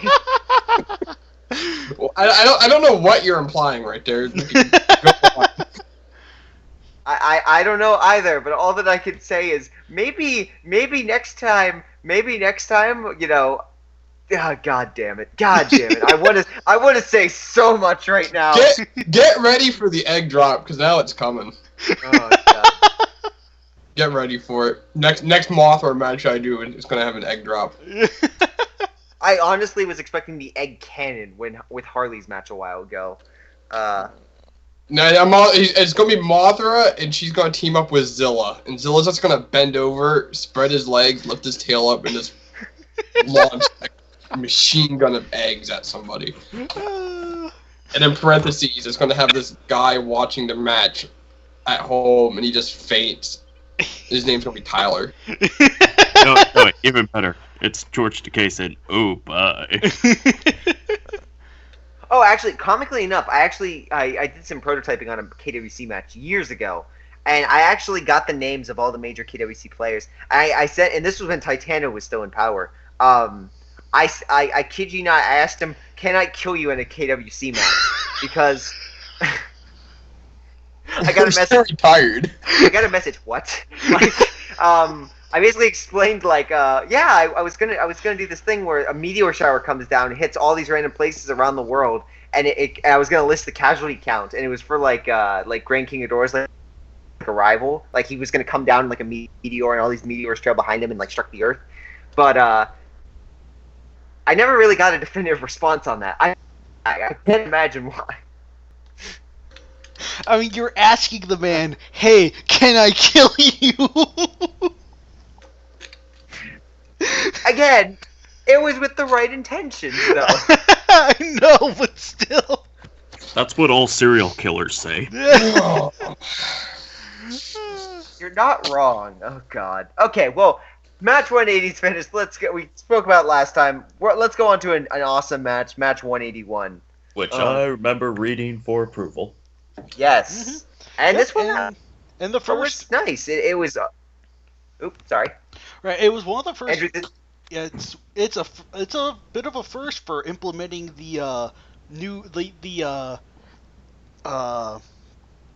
Well, I don't know what you're implying right there. I don't know either, but all that I can say is maybe next time, you know. Oh, God damn it! I want to say so much right now. Get ready for the egg drop because now it's coming. Oh, God. Get ready for it. Next Mothra match I do is gonna have an egg drop. I honestly was expecting the egg cannon with Harley's match a while ago. No, it's gonna be Mothra, and she's gonna team up with Zilla, and Zilla's just gonna bend over, spread his legs, lift his tail up, and just launch a machine gun of eggs at somebody. And in parentheses, it's gonna have this guy watching the match at home, and he just faints. His name's gonna be Tyler. No, even better. It's George Takei saying, "Oh, bye." Oh, actually, comically enough, I did some prototyping on a KWC match years ago, and I actually got the names of all the major KWC players. I said, and this was when Titano was still in power. I kid you not, I asked him, "Can I kill you in a KWC match?" Because I got a message. Retired. I got a message. What? Like, I basically explained like, I was gonna do this thing where a meteor shower comes down and hits all these random places around the world, and I was gonna list the casualty count, and it was for like Grand King Ghidorah's like a rival, like he was gonna come down like a meteor, and all these meteors trail behind him and like struck the earth, but I never really got a definitive response on that. I can't imagine why. I mean, you're asking the man, "Hey, can I kill you?" Again, it was with the right intentions, though. I know, but still. That's what all serial killers say. You're not wrong. Oh, God. Okay, well, match 180's finished. We spoke about it last time. Let's go on to an awesome match 181. Which I remember reading for approval. Yes. Mm-hmm. And this one, and the first was nice. It was. Oops, sorry. Right, it was one of the first. Andrew, Yeah, it's a bit of a first for implementing the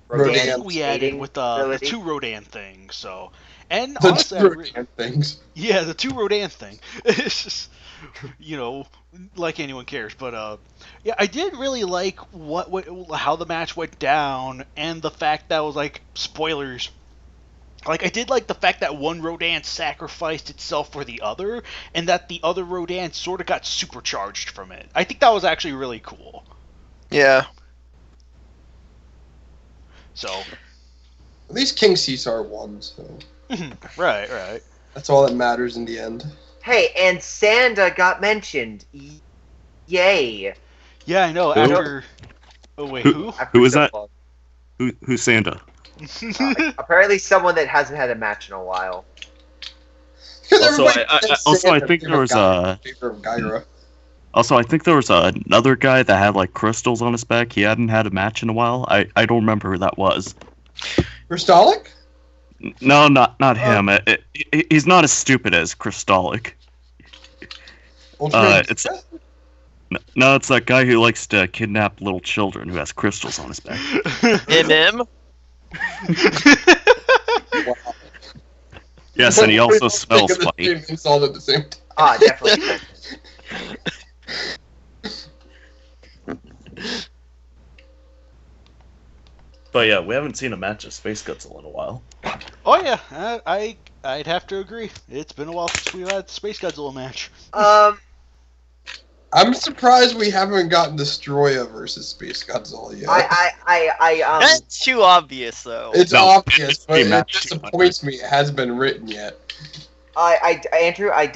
Rodan we added with the two Rodan things. So, and honestly, the Rodan things. Yeah, the two Rodan thing. It's just, like anyone cares, but yeah, I did really like how the match went down, and the fact that was like spoilers. Like, I did like the fact that one Rodan sacrificed itself for the other, and that the other Rodan sort of got supercharged from it. I think that was actually really cool. Yeah. So. At least King Caesar won, so. Right. That's all that matters in the end. Hey, and Sanda got mentioned. Yay. Yeah, I know. Who? After. Oh, wait, who? Who is that? Who's Sanda? Apparently someone that hasn't had a match in a while. Also, I think there was Also, I think there was another guy that had like crystals on his back. He hadn't had a match in a while. I don't remember who that was. Crystalic? No, not him. He's not as stupid as Crystalic. It's that guy who likes to kidnap little children who has crystals on his back. MM? Wow. Yes, and he also smells funny. Insult at the same time. Ah, definitely. But yeah, we haven't seen a match of Space Godzilla in a while. Oh yeah, I'd have to agree. It's been a while since we had the Space Godzilla match. I'm surprised we haven't gotten Destroyer versus Space Godzilla yet. That's too obvious, though. It's No, obvious, it's but it match disappoints me. It hasn't been written yet. Andrew, I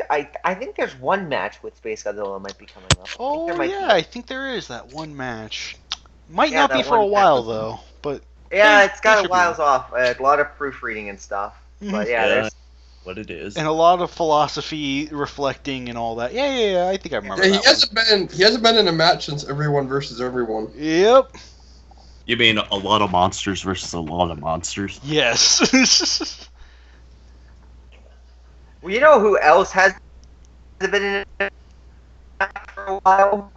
think there's one match with Space Godzilla might be coming up. I think there is that one match. Might Yeah, not be that for a one while match. though, but Yeah, it's got should a be. whiles off. A lot of proofreading and stuff. But yeah, there's what it is. and a lot of philosophy reflecting and all that. Yeah. I think I remember Yeah, that he hasn't been in a match since Everyone versus Everyone. one. Yep. You mean a lot of monsters versus a lot of monsters? Yes. Well, you know who else has been in it for a while?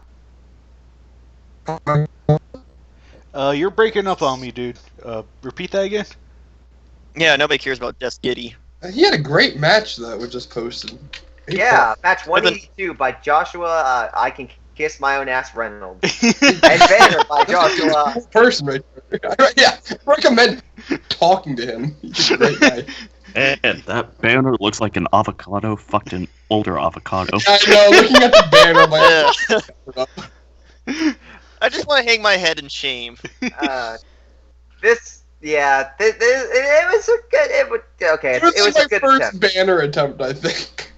You're breaking up on me, dude. Repeat that again. Yeah, nobody cares about Death Giddy. He had a great match that was just posted. Yeah, match 182 by Joshua. I can kiss my own ass Reynolds. And Banner by Joshua. Person right there. Yeah, recommend talking to him. He's a great guy. And that banner looks like an avocado fucked an older avocado. I know, looking at the banner, I'm like, I just want to hang my head in shame. It was a good. It was my a good first attempt. banner attempt, I think.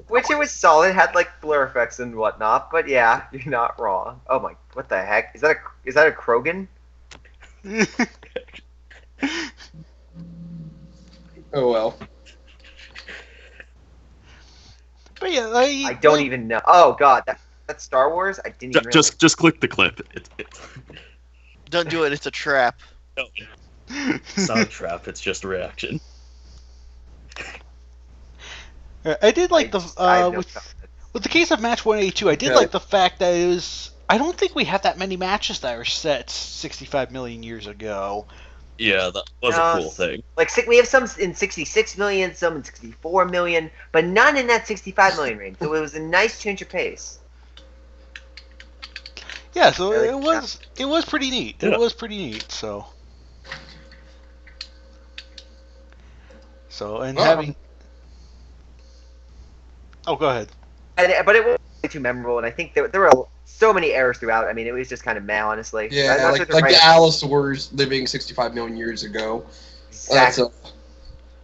Which it was solid. Had like blur effects and whatnot. But yeah, you're not wrong. Oh my, what the heck? Is that a Krogan? Oh well. But yeah, I don't even know. Oh god, that's Star Wars. I didn't even. Just click the clip. Don't do it, it's a trap. It's not a trap, it's just a reaction. I did like I have no with the case of match 182. I did Yeah. like the fact that it was. I don't think we have that many matches that are set 65 million years ago. Yeah, that was a cool thing. Like we have some in 66 million, some in 64 million, but none in that 65 million range. So it was a nice change of pace. Yeah, so Really? it was pretty neat. Yeah. It was pretty neat. So and Well, having. Oh, go ahead. But it wasn't too memorable, and I think there were so many errors throughout. I mean, it was just kind of meh, honestly. Yeah, That's like what the writers- Allosaurs living 65 million years ago. Exactly.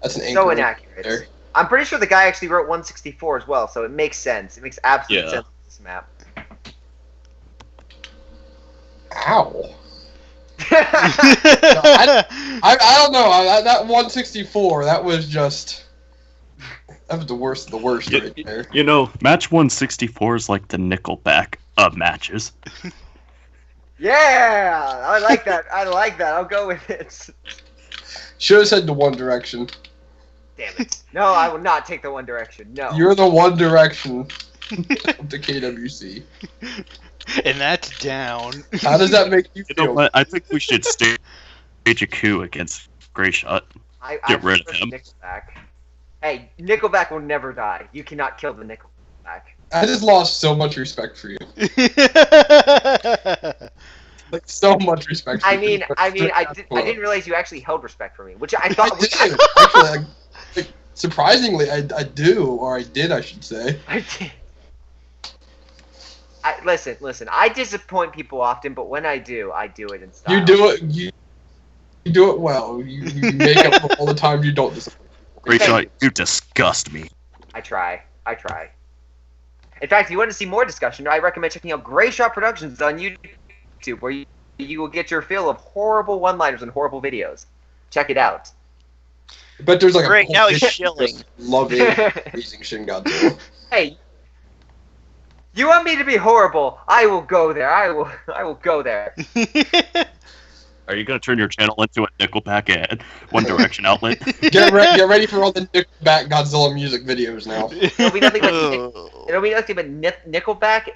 That's an So incorrect inaccurate. there. I'm pretty sure the guy actually wrote 164 as well, so it makes sense. It makes absolute Yeah. sense with this map. Ow. I don't know. That 164, that was the worst of the worst right there. You know, match 164 is like the Nickelback of matches. Yeah, I like that. I'll go with it. Should have said the One Direction. Damn it. No, I will not take the One Direction. No. You're the One Direction of the KWC. And that's down. How does that make you You know feel? what? I think we should stage a coup against Grey Shot. Get rid of him. Nickelback. Hey, Nickelback will never die. You cannot kill the Nickelback. I just lost so much respect for you. Like, so much respect for I you. mean, I didn't realize you actually held respect for me, which I thought. I did. Actually, like, surprisingly, I do, or I did, I should say. I did. Listen. I disappoint people often, but when I do it in style. You do it. You do it well. You make up for all the time you don't disappoint. Grey Shot, you disgust me. I try. In fact, if you want to see more discussion, I recommend checking out Grey Shot Productions on YouTube, where you will get your fill of horrible one-liners and horrible videos. Check it out. But there's like Great, a now he's whole shilling. loving amazing Shin Godzilla. Hey, you want me to be horrible? I will go there. I will go there. Are you gonna turn your channel into a Nickelback ad, One Direction outlet? Get ready for all the Nickelback Godzilla music videos now. It'll be nothing but Nickelback.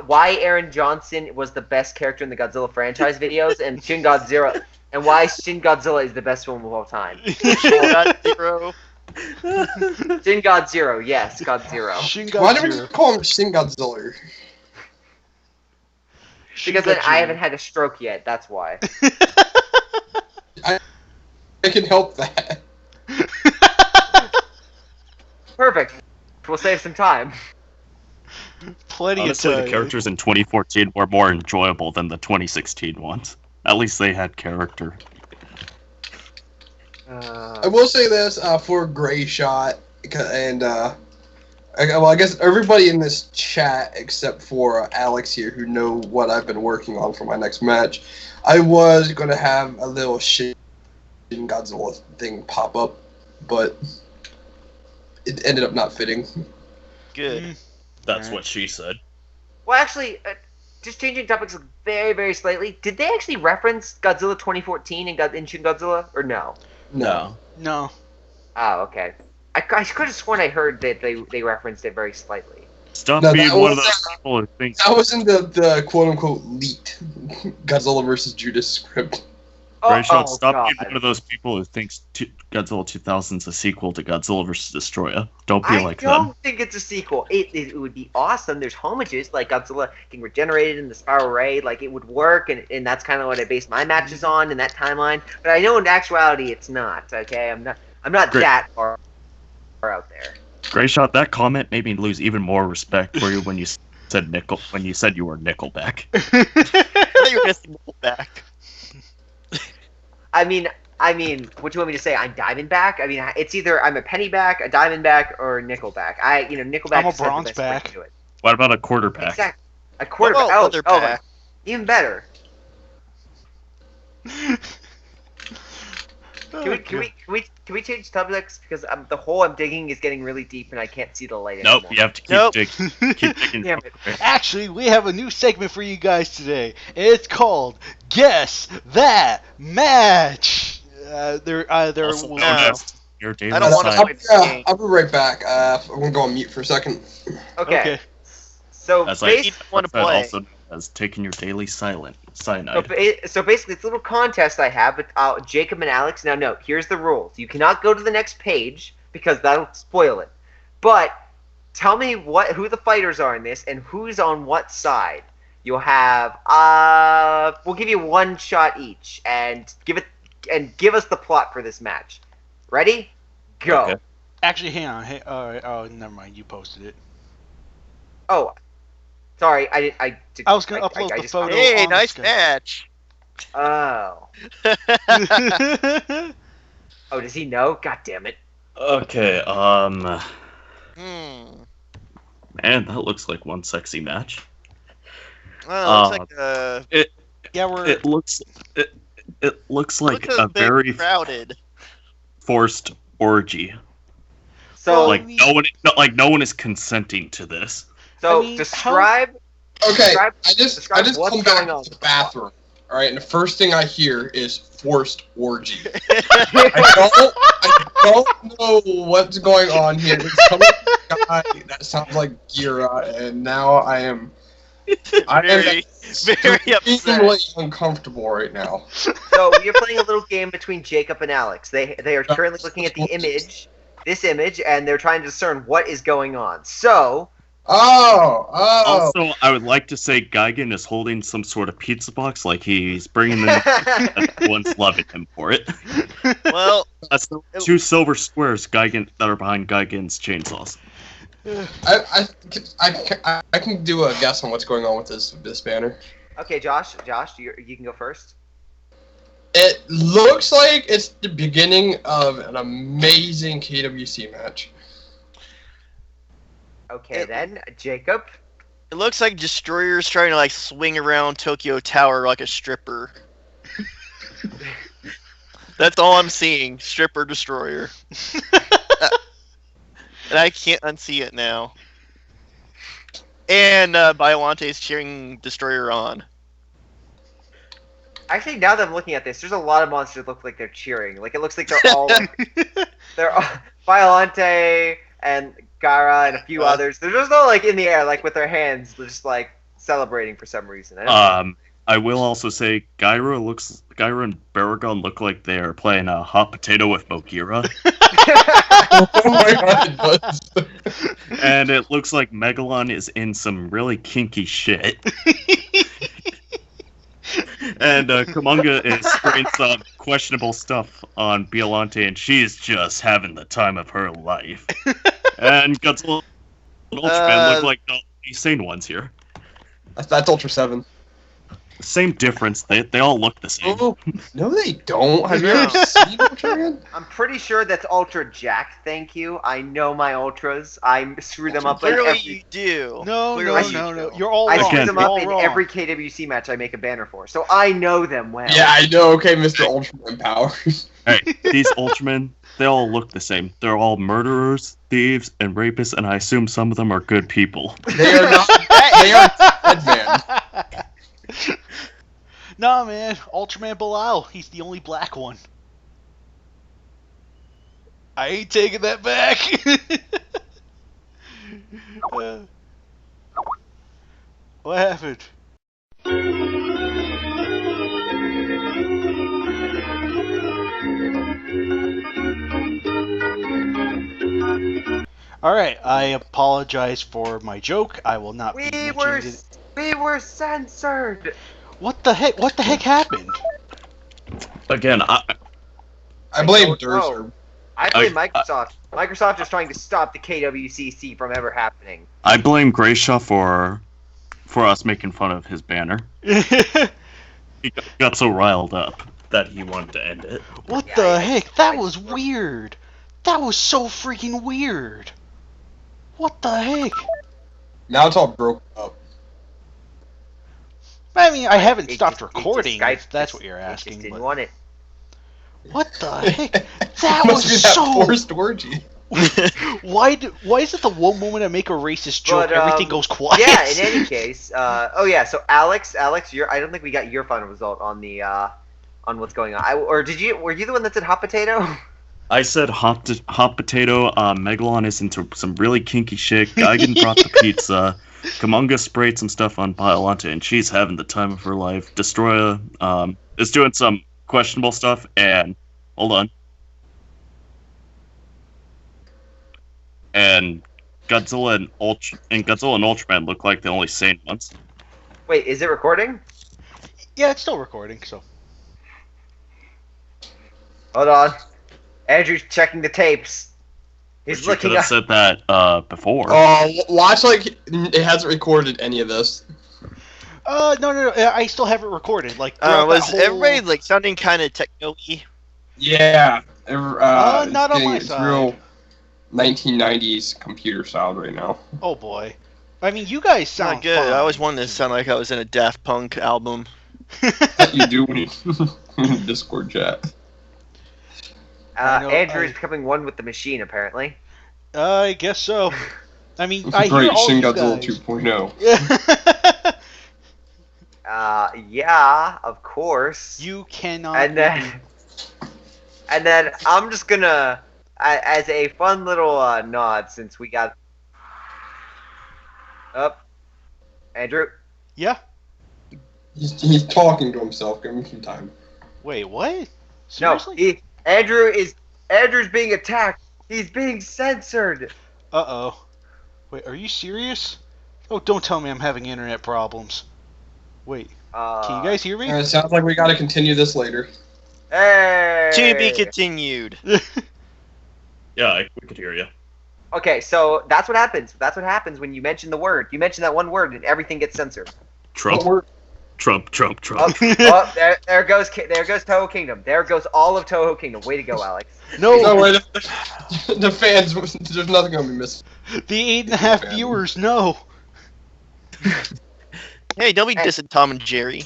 Why Aaron Johnson was the best character in the Godzilla franchise videos, and Shin Godzilla, and why Shin Godzilla is the best film of all time. Zero. Shin Godzilla, yes, Godzilla. Shin Why do we Godzilla. call him Shin Godzilla? Because then I haven't had a stroke yet. That's why. I can help that. Perfect. We'll save some time. Plenty Honestly, of the time. characters in 2014 were more enjoyable than the 2016 ones. At least they had character. I will say this for Gray Shot, and I guess everybody in this chat except for Alex here, who know what I've been working on for my next match. I was gonna have a little SHIN Godzilla thing pop up, but it ended up not fitting. Good. That's what she said. Well, actually, just changing topics very, very slightly. Did they actually reference Godzilla 2014 in Shin Godzilla, or no? No. No. Oh, okay. I could have sworn I heard that they referenced it very slightly. Stop No, being that one of was- those people who thinks. That was in the quote-unquote leaked Godzilla vs. Judas script. Grayshot, stop God. being one of those people who thinks Godzilla 2000 is a sequel to Godzilla vs. Destroyer. Don't be like I don't them. think it's a sequel. It would be awesome. There's homages, like Godzilla getting regenerated in the Spiral Ray. Like, it would work, and that's kind of what I base my matches on in that timeline. But I know in actuality it's not, okay? I'm not Great. that far out there. Grayshot, that comment made me lose even more respect for you when you said you were Nickelback. I thought you were gonna say Nickelback. I mean, what do you want me to say? I'm Diamondback? I mean, it's either I'm a Pennyback, a Diamondback, or a Nickelback. Nickelback I'm a just has the bronze best ring back. to it. What about a quarterback? Exactly. A quarterback. What about leatherback? Even better. Can we change subjects, because the hole I'm digging is getting really deep and I can't see the light anymore. Nope, you have to keep Nope. digging. Keep digging. Damn it. Actually, we have a new segment for you guys today. It's called Guess That Match. There Also will known No. as your daily I don't wanna sign. play this game. I'll be right back. I'm gonna go on mute for a second. Okay. So As I bas- wanna said, play. also known as taking your daily cyanide. so basically, it's a little contest I have with Jacob and Alex. Now, no, here's the rules. You cannot go to the next page because that'll spoil it. But tell me who the fighters are in this and who's on what side. You'll have we'll give you one shot each and give us the plot for this match. Ready? Go. Okay. Actually, hang on. Hey, oh, never mind. You posted it. Oh, sorry. I was gonna upload the just- photo. Hey, on nice Skype. match. Oh. Oh, does he know? God damn it. Okay, Hmm. man, that looks like one sexy match. Well, looks like Yeah, we're. It looks like looks a bit very crowded. forced orgy. So, Like no one is consenting to this. so I mean, describe. Okay, Describe- I just describe what's come back going on to the with the bathroom. All right, and the first thing I hear is forced orgy. I don't know what's going on here. It's coming from a guy that sounds like Gira, and now I am Very upset. extremely uncomfortable right now. So you're playing a little game between Jacob and Alex. They are currently looking at this image, and they're trying to discern what is going on. So, Oh. Also, I would like to say Gigan is holding some sort of pizza box, like he's bringing them and everyone's loving him for it. Well, That's the two silver squares that are behind Gigan's chainsaws. I can do a guess on what's going on with this banner. okay, Josh, you can go first. It looks like it's the beginning of an amazing KWC match. Okay, then Jacob. it looks like Destroyer's trying to like swing around Tokyo Tower like a stripper. That's all I'm seeing. Stripper Destroyer. And I can't unsee it now. And Biolante is cheering Destroyer on. Actually, now that I'm looking at this, there's a lot of monsters that look like they're cheering. Like, it looks like they're all they're all, Violante and Gara and a few others. They're just all like in the air, like with their hands, just like celebrating for some reason. I don't know. I will also say Gyra and Baragon look like they're playing a hot potato with Mogira. Oh my god, it does. And it looks like Megalon is in some really kinky shit. And Kumonga is spraying some questionable stuff on Biolante, and she's just having the time of her life. And Godzilla and Ultraman look like any sane ones here. That's Ultra 7. Same difference. They all look the same. Oh, no, they don't. Have you ever seen Ultraman? I'm pretty sure that's Ultra Jack. Thank you. I know my Ultras. I screw them up. Clearly like you do. No, Clearly no, you no. do. You're all I wrong. screw them You're up all in wrong. every KWC match I make a banner for, so I know them well. Yeah, I know. Okay, Mr. Ultraman Powers. Hey, these Ultramen, they all look the same. They're all murderers, thieves, and rapists, and I assume some of them are good people. They are not. They are dead man. Nah, man. Ultraman Bilal. He's the only black one. I ain't taking that back. What happened? Alright, I apologize for my joke. I will not be mentioning it. We were censored. What the heck? What the heck happened? Again, I blame don't know. Durser. I blame Microsoft. Microsoft is trying to stop the KWCC from ever happening. I blame Grayshaw for us making fun of his banner. He got so riled up. That he wanted to end it. What Yeah, the heck? That was weird. That was so freaking weird. What the heck? Now it's all broken up. I mean, I haven't It stopped just- recording, Skype if that's just- what you're it just asking. didn't But want it. what the heck? That Must be was that so... forced orgy. Why is it the one moment I make a racist joke, But, everything goes quiet? Yeah. In any case, oh yeah. So Alex, I don't think we got your final result on the on what's going on. Were you the one that said hot potato? I said hot potato, Megalon is into some really kinky shit, Geigen brought the pizza, Kamunga sprayed some stuff on Biolante, and she's having the time of her life. Destroyer is doing some questionable stuff, and hold on. And Godzilla and Ultraman look like the only sane ones. Wait, is it recording? Yeah, it's still recording, so... Hold on. Andrew's checking the tapes. He's But you could looking have up. said that before. Watch like it hasn't recorded any of this. No, I still have it recorded. Like, throughout Was that whole... everybody like sounding kind of techno-y? Yeah. not on my it's side. real 1990s computer sound right now. Oh boy. I mean, you guys sound Not good. fine. I always wanted to sound like I was in a Daft Punk album. What you do when you in Discord chat? I know, Andrew is becoming one with the machine, apparently. I guess so. I mean, It's I a great hear all Shin you Godzilla guys. 2.0. Yeah, of course. You cannot... And then I'm just gonna, as a fun little nod, since we got up, Andrew. Yeah? He's talking to himself. Give him some time. Wait, what? No, Seriously? Andrew's being attacked. He's being censored. Uh-oh. Wait, are you serious? Oh, don't tell me I'm having internet problems. Wait, can you guys hear me? It sounds like we got to continue this later. Hey. To be continued. Yeah, we could hear you. Okay, so that's what happens. That's what happens when you mention the word. You mention that one word, and everything gets censored. Trump. Trump. Oh, there goes Toho Kingdom. There goes all of Toho Kingdom. Way to go, Alex. No, No way. The fans. There's nothing gonna be missing. the 8.5 viewers, no. Hey, don't be dissing Tom and Jerry.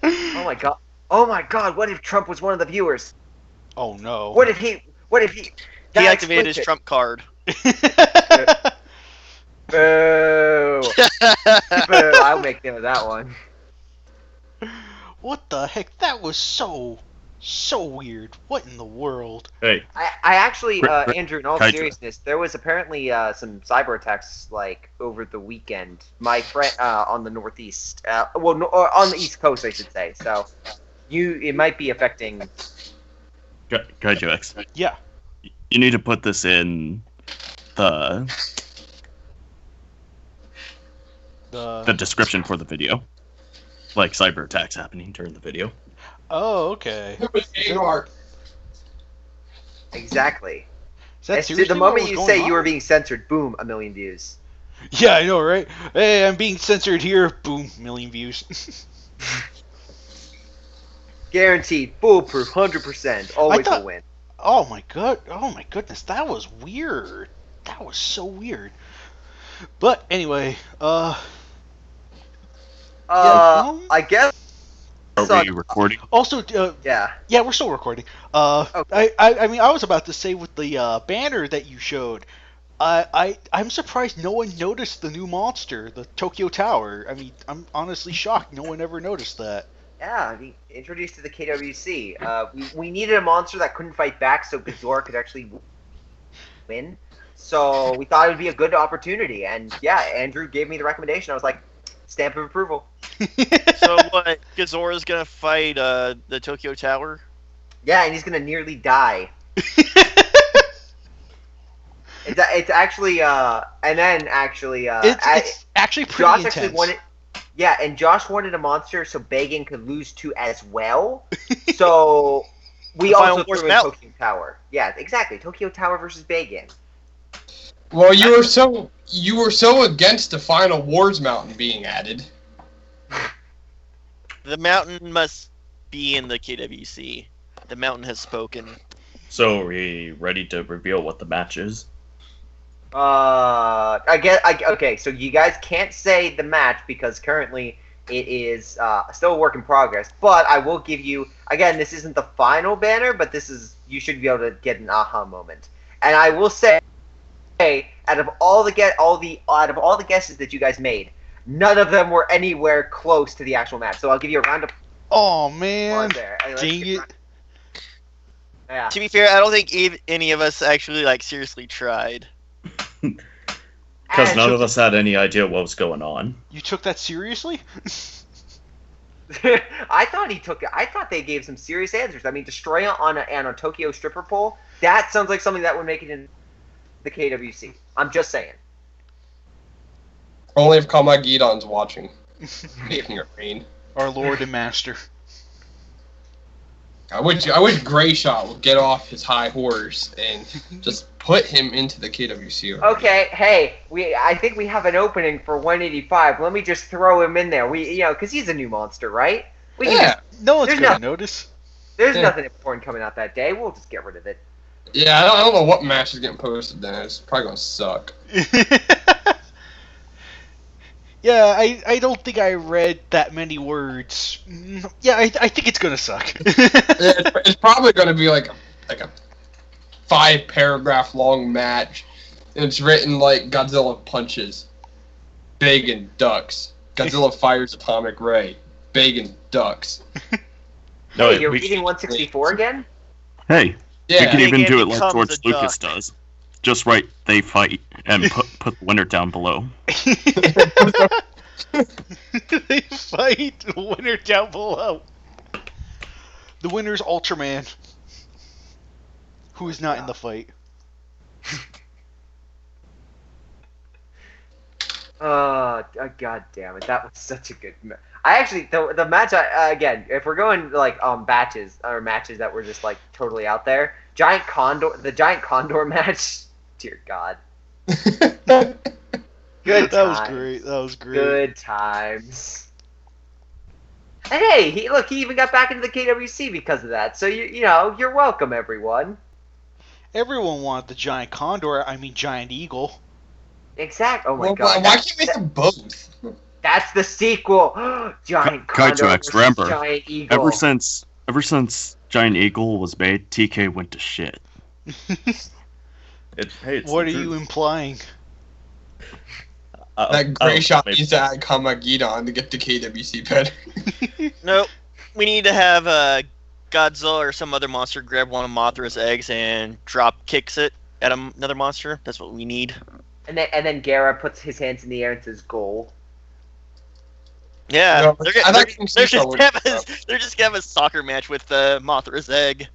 Oh my god. Oh my god. What if Trump was one of the viewers? Oh no. What if he? He activated his Trump card. Boo! Boo! I'll make them of that one. What the heck? That was so weird. What in the world? Hey, I actually, Andrew, in all Kaiju. seriousness, there was apparently some cyber attacks like over the weekend. My friend on the northeast, or on the east coast, I should say. So, it might be affecting. KaijuX. Yeah. You need to put this in the description for the video. Like cyber attacks happening during the video. Oh, okay. Exactly. Is that As to seriously the what moment was you going say on? you were being censored, boom, 1 million views. Yeah, I know, right? Hey, I'm being censored here. Boom, million views. Guaranteed, foolproof, 100%. Always will win. Oh my goodness, that was weird. That was so weird. But anyway, I guess. Are we recording? Also, Yeah. Yeah, we're still recording. Okay. I mean, I was about to say with the banner that you showed, I'm surprised no one noticed the new monster, the Tokyo Tower. I mean, I'm honestly shocked no one ever noticed that. Yeah, I mean, introduced to the KWC. We needed a monster that couldn't fight back, so Ghidorah could actually win. So we thought it would be a good opportunity, and yeah, Andrew gave me the recommendation. I was like, stamp of approval. So what? Ghidorah's gonna fight the Tokyo Tower? Yeah, and he's gonna nearly die. It's actually and then actually it's actually pretty Josh intense. actually wanted. Yeah, and Josh wanted a monster so Bagan could lose to as well. So we also threw in Tokyo Tower. Yeah, exactly. Tokyo Tower versus Bagan. Well, you were so against the Final Wars mountain being added. The mountain must be in the KWC. The mountain has spoken. So are we ready to reveal what the match is? Okay, so you guys can't say the match because currently it is still a work in progress. But I will give you, again, this isn't the final banner, but this is, you should be able to get an aha moment. And I will say, out of all the guesses that you guys made, none of them were anywhere close to the actual match. So I'll give you a round of Oh man, there. dang it. Yeah. To be fair, I don't think any of us actually seriously tried. Because none of us had any idea what was going on. You took that seriously? I thought they gave some serious answers. I mean, Destroya on a Tokyo stripper pole, that sounds like something that would make it in the KWC. I'm just saying. Only if Kamagidon's watching. Making it rain. Our Lord and Master. I wish Greyshot would get off his high horse and just put him into the KWC. Okay, hey, I think we have an opening for 185. Let me just throw him in there. Because he's a new monster, right? No one's gonna notice. There's nothing important coming out that day. We'll just get rid of it. Yeah, I don't know what match is getting posted then. It's probably gonna suck. Yeah, I don't think I read that many words. Yeah, I think it's gonna suck. It's probably gonna be like a 5-paragraph long match, and it's written like Godzilla punches, Bagan ducks, Godzilla fires atomic ray, Bagan ducks. No, hey, you're reading 164 again? Hey, Yeah. you can even do it like becomes George a Lucas duck. does. Just write they fight and put the winner down below. They fight. The winner down below. The winner's Ultraman, who is not in the fight. God damn it! That was such a good match. I actually the match again. If we're going matches that were just like totally out there, the giant condor match. Dear God. Good times. That was great. Good times. And hey, he even got back into the KWC because of that. So you're welcome, everyone. Everyone wanted the giant condor. I mean, giant eagle. Exactly. Oh my God. Why can't we have both? That's the sequel. Giant condor KaijuX, versus remember, giant eagle. Ever since Giant Eagle was made, TK went to shit. What are you implying? That Greyshot needs to add Kamagidon to get the KWC better. Nope. We need to have Godzilla or some other monster grab one of Mothra's eggs and drop kicks it at another monster. That's what we need. And then Gara puts his hands in the air and says goal. Yeah, No, they're just gonna have a soccer match with Mothra's egg.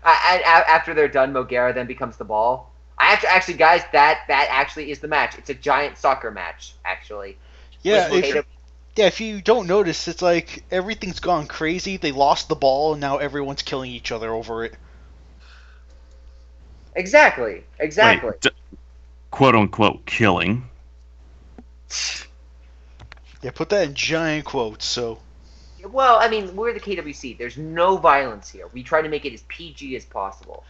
And after they're done, Mogera then becomes the ball. Actually, guys, that actually is the match. It's a giant soccer match, actually. Yeah, if you don't notice, it's like everything's gone crazy. They lost the ball, and now everyone's killing each other over it. Exactly. Wait, quote unquote killing. Yeah, put that in giant quotes. So. Well, I mean, we're the KWC. There's no violence here. We try to make it as PG as possible.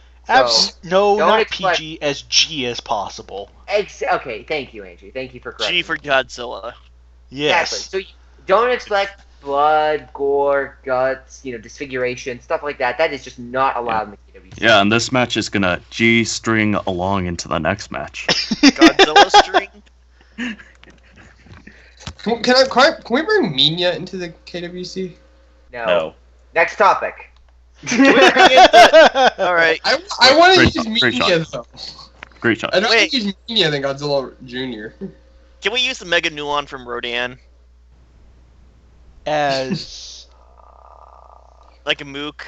No, not expect... PG, as G as possible. Okay, thank you, Andrew. Thank you for correcting G for Godzilla. Yes. Exactly. So don't expect blood, gore, guts, disfiguration, stuff like that. That is just not allowed in the KWC. Yeah, and this match is gonna G-string along into the next match. Godzilla string? Can we bring Minya into the KWC? No. Next topic. Alright. I want to use Minya, though. Great shot. I'd rather use Minya than Godzilla Jr. Can we use the Mega Nuon from Rodan? As... like a mook?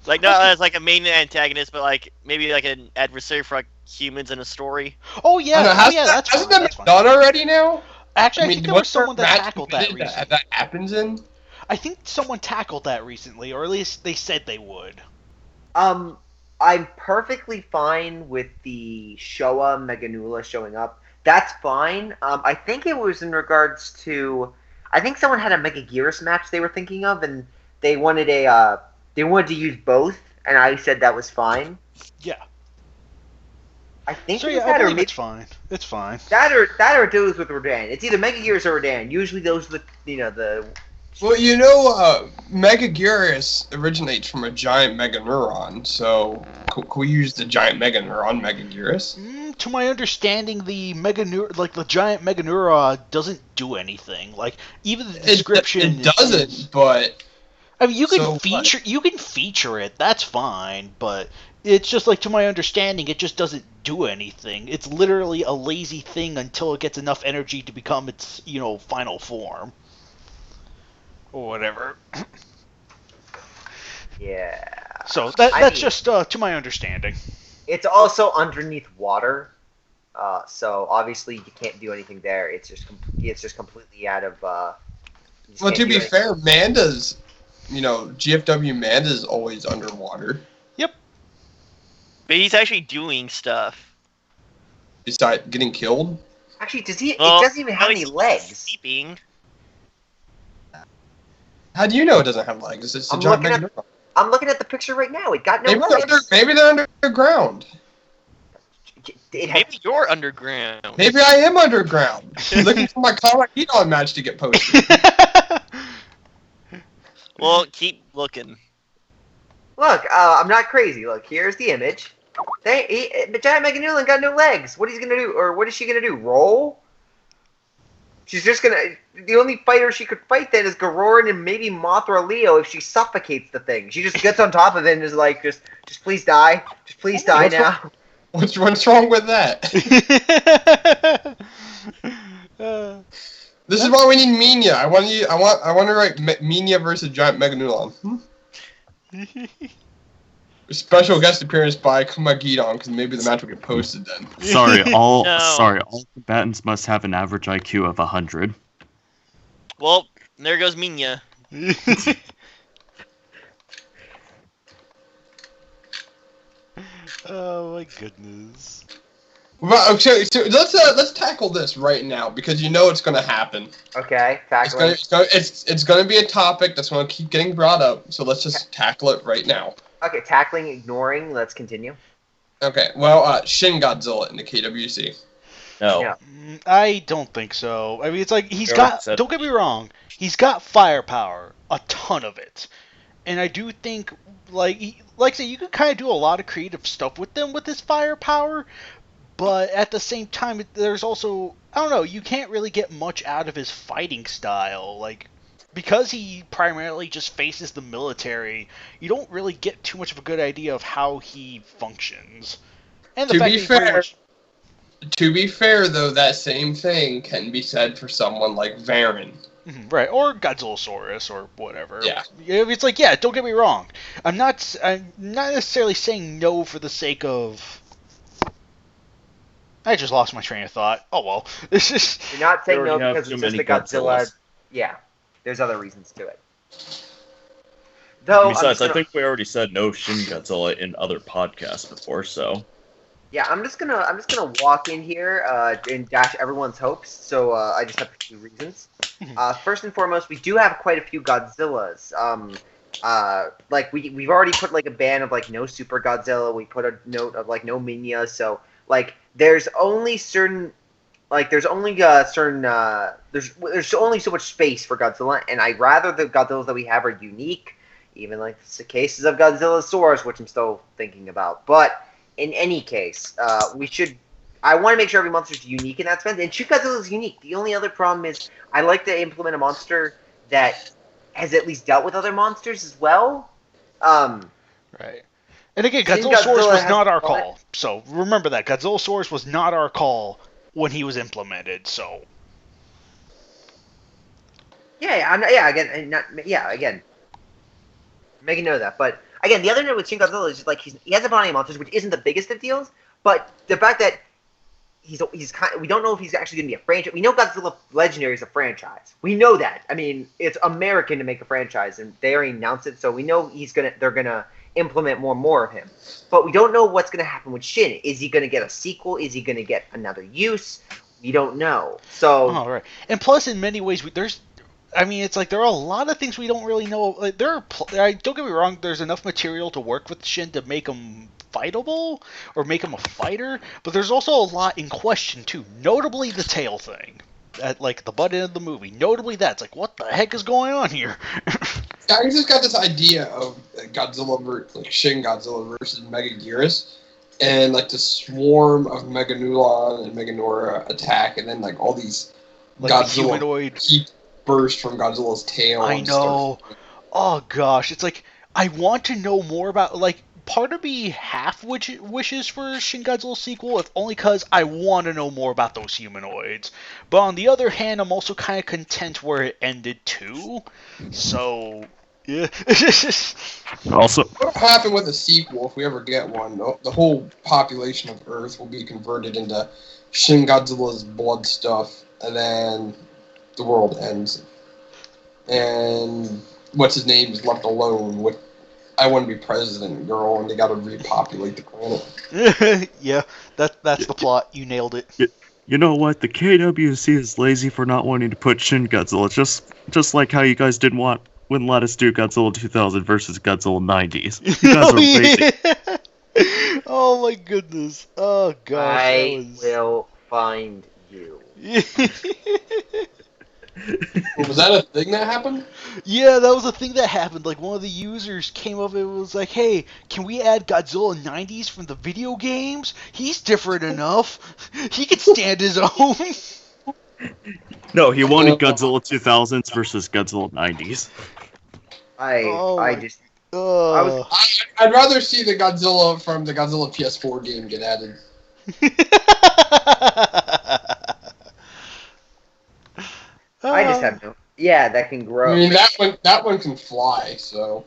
Like, not as like a main antagonist, but like maybe like an adversary for like humans in a story? Oh, yeah. Hasn't that been done already now? Actually, I think there was someone that tackled that recently. That happens in? I think someone tackled that recently, or at least they said they would. I'm perfectly fine with the Showa Meganula showing up. That's fine. I think it was in regards to... I think someone had a Megaguirus match they were thinking of, and they wanted to use both, and I said that was fine. Yeah. I think so, it was I that, or believe maybe... it's fine. It's fine. That or it goes with Rodan. It's either Megaguirus or Rodan. Usually those are the... Well, Megaguirus originates from a giant Meganeuron, so can we use the giant Meganeuron, Megaguirus? To my understanding, the giant Meganeura doesn't do anything. Like, even the description... It doesn't, but... I mean, you can feature it, that's fine, but it's just like, to my understanding, it just doesn't do anything. It's literally a lazy thing until it gets enough energy to become its, final form. Or whatever. Yeah. So, that's just to my understanding. It's also underneath water, so obviously you can't do anything there. It's just completely out of... well, to be fair, Manda's... GFW Manda's always underwater. Yep. But he's actually doing stuff. Besides getting killed? Actually, it doesn't even have any legs. Sleeping. How do you know it doesn't have legs? It's a giant Meganeuron. I'm looking at the picture right now. It got no legs. Maybe they're underground. Maybe you're underground. Maybe I am underground. Looking for my Kaiju match to get posted. Well, keep looking. Look, I'm not crazy. Look, here's the image. The giant Meganeuron got no legs. What is he gonna do? Or what is she gonna do? Roll? She's just gonna... The only fighter she could fight then is Garoran and maybe Mothra Leo if she suffocates the thing. She just gets on top of it and is like, just please die. Just please die now. What's wrong with that? This is why we need Minya. I want to write Minya versus Giant Meganeuron. Special guest appearance by Kumagidon, because maybe the match will get posted then. Sorry, all combatants must have an average IQ of 100. Well, there goes Minya. Oh my goodness. Well, okay, so let's tackle this right now because it's going to happen. Okay, tackle it. It's going to be a topic that's going to keep getting brought up. So let's just tackle it right now. Okay, tackling, ignoring. Let's continue. Okay, well, Shin Godzilla in the KWC. No. Yeah. I don't think so. I mean, it's like don't get me wrong, he's got firepower, a ton of it. And I do think, like I say, you can kind of do a lot of creative stuff with them with his firepower, but at the same time, there's also, I don't know, you can't really get much out of his fighting style. Like, because he primarily just faces the military, you don't really get too much of a good idea of how he functions. And the To be fair, though, that same thing can be said for someone like Varan. Right, or Godzillasaurus, or whatever. Yeah. It's like, yeah, don't get me wrong. I'm not necessarily saying no for the sake of... I just lost my train of thought. Oh, well. It's just... You're not saying no have because too it's just many a Godzilla... Godzillas. Yeah, there's other reasons to it. Though, Besides, I think we already said no Shin Godzilla in other podcasts before, so... Yeah, I'm just gonna walk in here and dash everyone's hopes. So I just have a few reasons. First and foremost, we do have quite a few Godzillas. Like we've already put like a ban of like no Super Godzilla. We put a note of like no Minya. So like there's only certain there's only there's only so much space for Godzilla, and I'd rather the Godzillas that we have are unique, even like the cases of Godzillasaurus, which I'm still thinking about. But in any case, I want to make sure every monster is unique in that sense, and Shin Godzilla is unique. The only other problem is I like to implement a monster that has at least dealt with other monsters as well. Right. And again, Godzillasaurus was not our call. So remember that. Godzillasaurus was not our call when he was implemented, so... Again. Making note of that, but again, the other note with Shin Godzilla is just like he has a body of monsters, which isn't the biggest of deals, but the fact that we don't know if he's actually going to be a franchise. We know Godzilla Legendary is a franchise. We know that. I mean, it's American to make a franchise, and they already announced it, so we know they're gonna implement more of him. But we don't know what's going to happen with Shin. Is he going to get a sequel? Is he going to get another use? We don't know. So. Oh, right. And plus, in many ways, it's like there are a lot of things we don't really know. Like, don't get me wrong, there's enough material to work with Shin to make him fightable or make him a fighter, but there's also a lot in question too. Notably the tail thing at like the butt end of the movie. Notably that. It's like, what the heck is going on here? I just got this idea of Shin Godzilla versus Megaguirus, and like the swarm of Meganulon and Meganora attack, and then like all these like Godzilla the humanoid burst from Godzilla's tail. I know. Oh gosh, it's like I want to know more about like. Part of me half wishes for Shin Godzilla sequel, if only because I want to know more about those humanoids. But on the other hand, I'm also kind of content where it ended too. So, yeah. Also, what will happen with a sequel if we ever get one? The whole population of Earth will be converted into Shin Godzilla's blood stuff, and then the world ends. And what's his name is left alone with I want to be president, girl, and they got to repopulate the planet. Yeah, that's the plot. You nailed it. You know what? The KWC is lazy for not wanting to put Shin Godzilla, just like how you guys wouldn't let us do Godzilla 2000 versus Godzilla 90s. You guys are lazy. Oh my goodness. Oh gosh. I will find you. Was that a thing that happened? Yeah, that was a thing that happened. Like, one of the users came up and was like, hey, can we add Godzilla 90s from the video games? He's different enough. He can stand his own. No, he wanted Godzilla 2000s versus Godzilla 90s. I'd rather see the Godzilla from the Godzilla PS4 game get added. I just have no. Yeah, that can grow. I mean, that one can fly. So.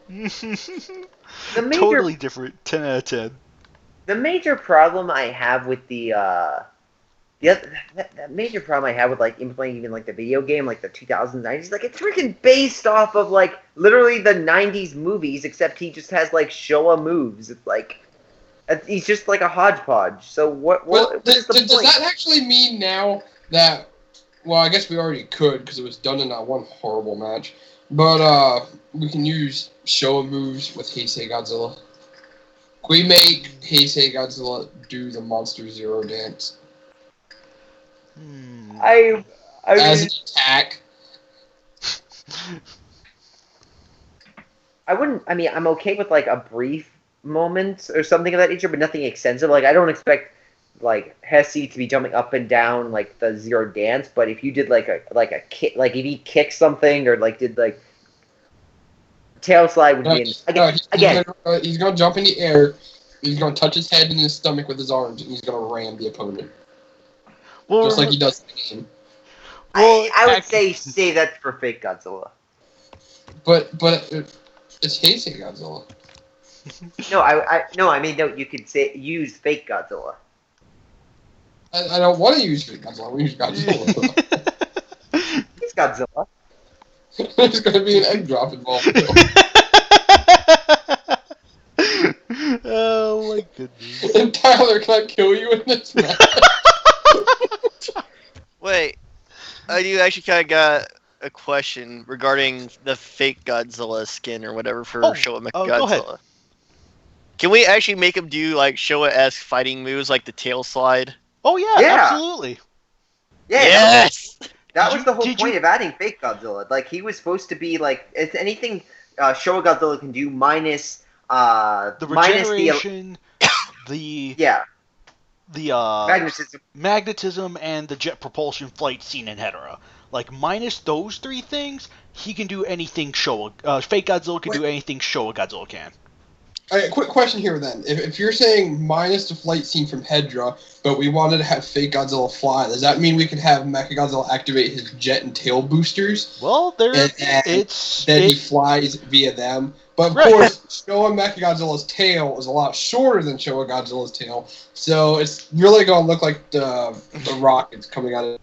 Totally different. 10 out of 10. The major problem I have with that major problem I have with like implementing even like the video game, like the 2000s, 90s, like it's freaking based off of like literally the 90s movies, except he just has like Showa moves. It's like he's just like a hodgepodge. So what is the point? Does that actually mean now that? Well, I guess we already could because it was done in that one horrible match. But we can use Showa moves with Heisei Godzilla. Can we make Heisei Godzilla do the Monster Zero dance? As an attack. I wouldn't. I mean, I'm okay with like a brief moment or something of that nature, but nothing extensive. Like I don't expect like Hesse to be jumping up and down like the Zero dance, but if you did like a kick, like if he kicked something or like did like tail slide would be he's gonna jump in the air, he's gonna touch his head and his stomach with his arms, and he's gonna ram the opponent. Well, just like he does in the game. Well, I would say that's for fake Godzilla. But it's Heisei Godzilla. No, you could use fake Godzilla. I don't want to use fake Godzilla. We use Godzilla. It's Godzilla. There's going to be an egg drop involved. Oh my goodness. And Tyler, can I kill you in this match? Wait, I do actually kind of got a question regarding the fake Godzilla skin or whatever for Showa go ahead. Godzilla. Can we actually make him do like Showa-esque fighting moves like the tail slide? Oh yeah, absolutely. Yeah. Yes. That was the whole point of adding fake Godzilla. Like he was supposed to be like if anything Showa Godzilla can do minus the regeneration, the magnetism and the jet propulsion flight scene in Hedorah. Like minus those three things, he can do anything fake Godzilla can do anything Showa Godzilla can. Alright, quick question here then. If you're saying minus the flight scene from Hedorah, but we wanted to have fake Godzilla fly, does that mean we could have Mechagodzilla activate his jet and tail boosters? Well, he flies via them. But of course, Showa Mechagodzilla's tail is a lot shorter than Showa Godzilla's tail, so it's really going to look like the rockets coming out of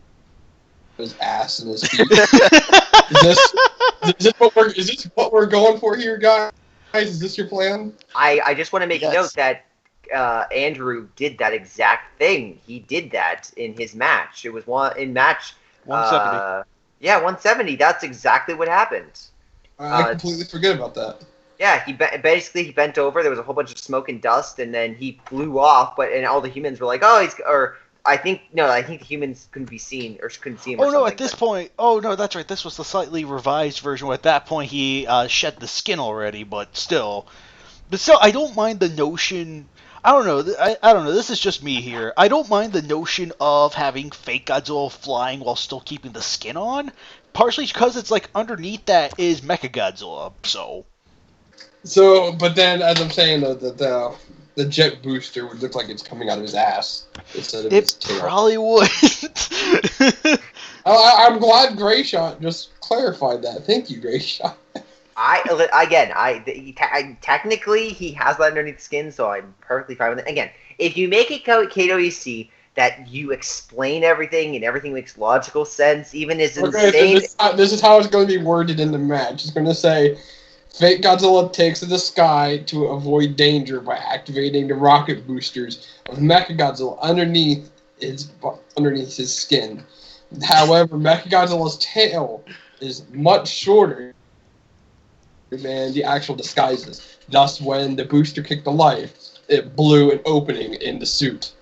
his ass and his feet. Is this what we're going for here, guys? Is this your plan? I just want to make note that Andrew did that exact thing. He did that in his match. It was in match 170. 170. That's exactly what happened. I completely forget about that. Yeah, he bent over. There was a whole bunch of smoke and dust, and then he flew off. And all the humans were like, "Oh, I think the humans couldn't be seen or couldn't see him." Oh no! At this point, that's right. This was the slightly revised version. At that point, he shed the skin already, but still, I don't mind the notion. I don't know. I don't know. This is just me here. I don't mind the notion of having fake Godzilla flying while still keeping the skin on. Partially because it's like underneath that is Mechagodzilla. So, but then as I'm saying, the jet booster would look like it's coming out of his ass instead of his tail. It probably would. I'm glad Greyshot just clarified that. Thank you, Greyshot. Technically he has that underneath the skin, so I'm perfectly fine with it. Again, if you make it KWCC that you explain everything and everything makes logical sense, even as insane. This is how it's going to be worded in the match. It's going to say, fake Godzilla takes to the sky to avoid danger by activating the rocket boosters of Mechagodzilla underneath his skin. However, Mechagodzilla's tail is much shorter than the actual disguises. Thus, when the booster kicked to life, it blew an opening in the suit,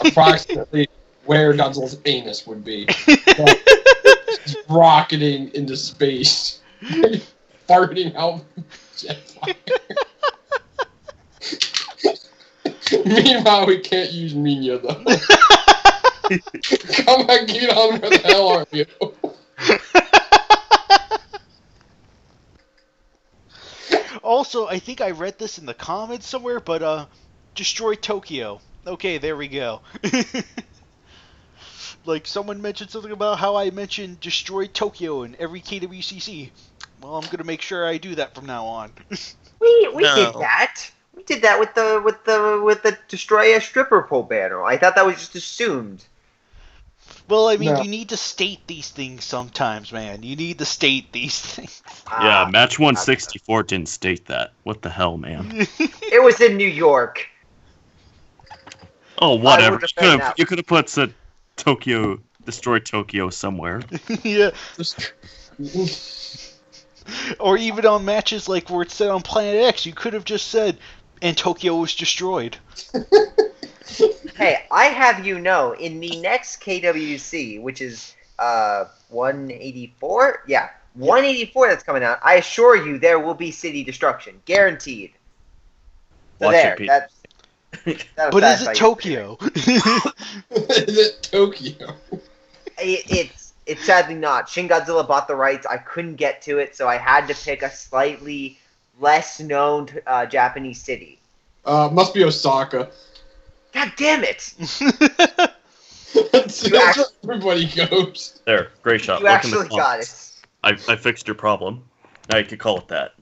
approximately where Godzilla's anus would be. It's rocketing into space. Farting out jet fire. Meanwhile, we can't use Minya though. Come on, get on. Where the hell are you? Also, I think I read this in the comments somewhere, but destroy Tokyo. Okay, there we go. Like someone mentioned something about how I mentioned destroy Tokyo in every KWCC. Well, I'm gonna make sure I do that from now on. We did that. We did that with the destroy a stripper pole banner. I thought that was just assumed. Well, I mean, you need to state these things sometimes, man. You need to state these things. Yeah, match 164 didn't state that. What the hell, man? It was in New York. Oh, whatever. You could have put Tokyo, destroy Tokyo somewhere. Yeah. Or even on matches like where it said on Planet X, you could have just said, and Tokyo was destroyed. Hey, I have you know, in the next KWC, which is 184? Yeah, 184 that's coming out, I assure you there will be city destruction. Guaranteed. So there, but is it Tokyo? Is it Tokyo? It's sadly not. Shin Godzilla bought the rights. I couldn't get to it, so I had to pick a slightly less known Japanese city. Must be Osaka. God damn it! That's where everybody goes. There, great shot. You actually got it. I fixed your problem. Now you can call it that.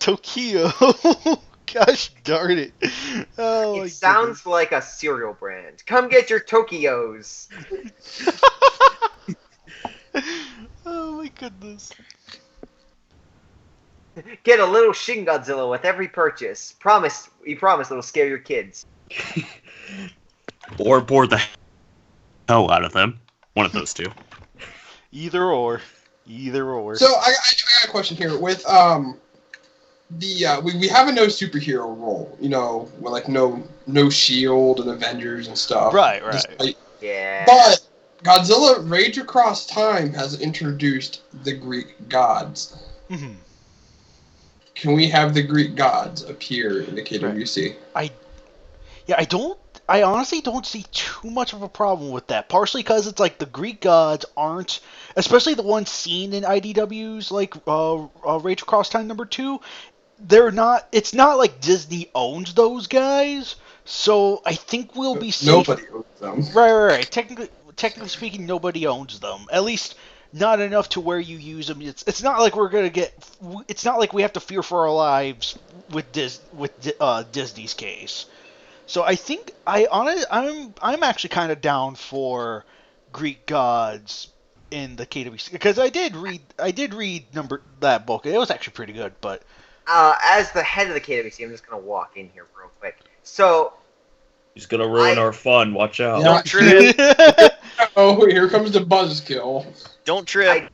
Tokyo. Gosh darn it. Oh, it sounds like a cereal brand. Come get your Tokios. Oh my goodness. Get a little Shin Godzilla with every purchase. You promise it'll scare your kids. Or bore the hell out of them. One of those two. Either or. Either or. So I got a question here. With we have a no superhero role, you know, with like no Shield and Avengers and stuff. Right. Yeah. But Godzilla Rage Across Time has introduced the Greek gods. Mm-hmm. Can we have the Greek gods appear in the KWC? I honestly don't see too much of a problem with that. Partially because it's like the Greek gods aren't, especially the ones seen in IDW's like Rage Across Time #2. They're not. It's not like Disney owns those guys, so I think we'll be safe. Nobody owns them. Right. Technically speaking, nobody owns them. At least not enough to where you use them. It's not like we're gonna get. It's not like we have to fear for our lives with Disney's case. So I think I'm actually kind of down for Greek gods in the KWC because I did read that book. It was actually pretty good, but. As the head of the KWC, I'm just gonna walk in here real quick. So He's gonna ruin our fun. Watch out. Don't trip. Oh, here comes the buzzkill. Don't trip.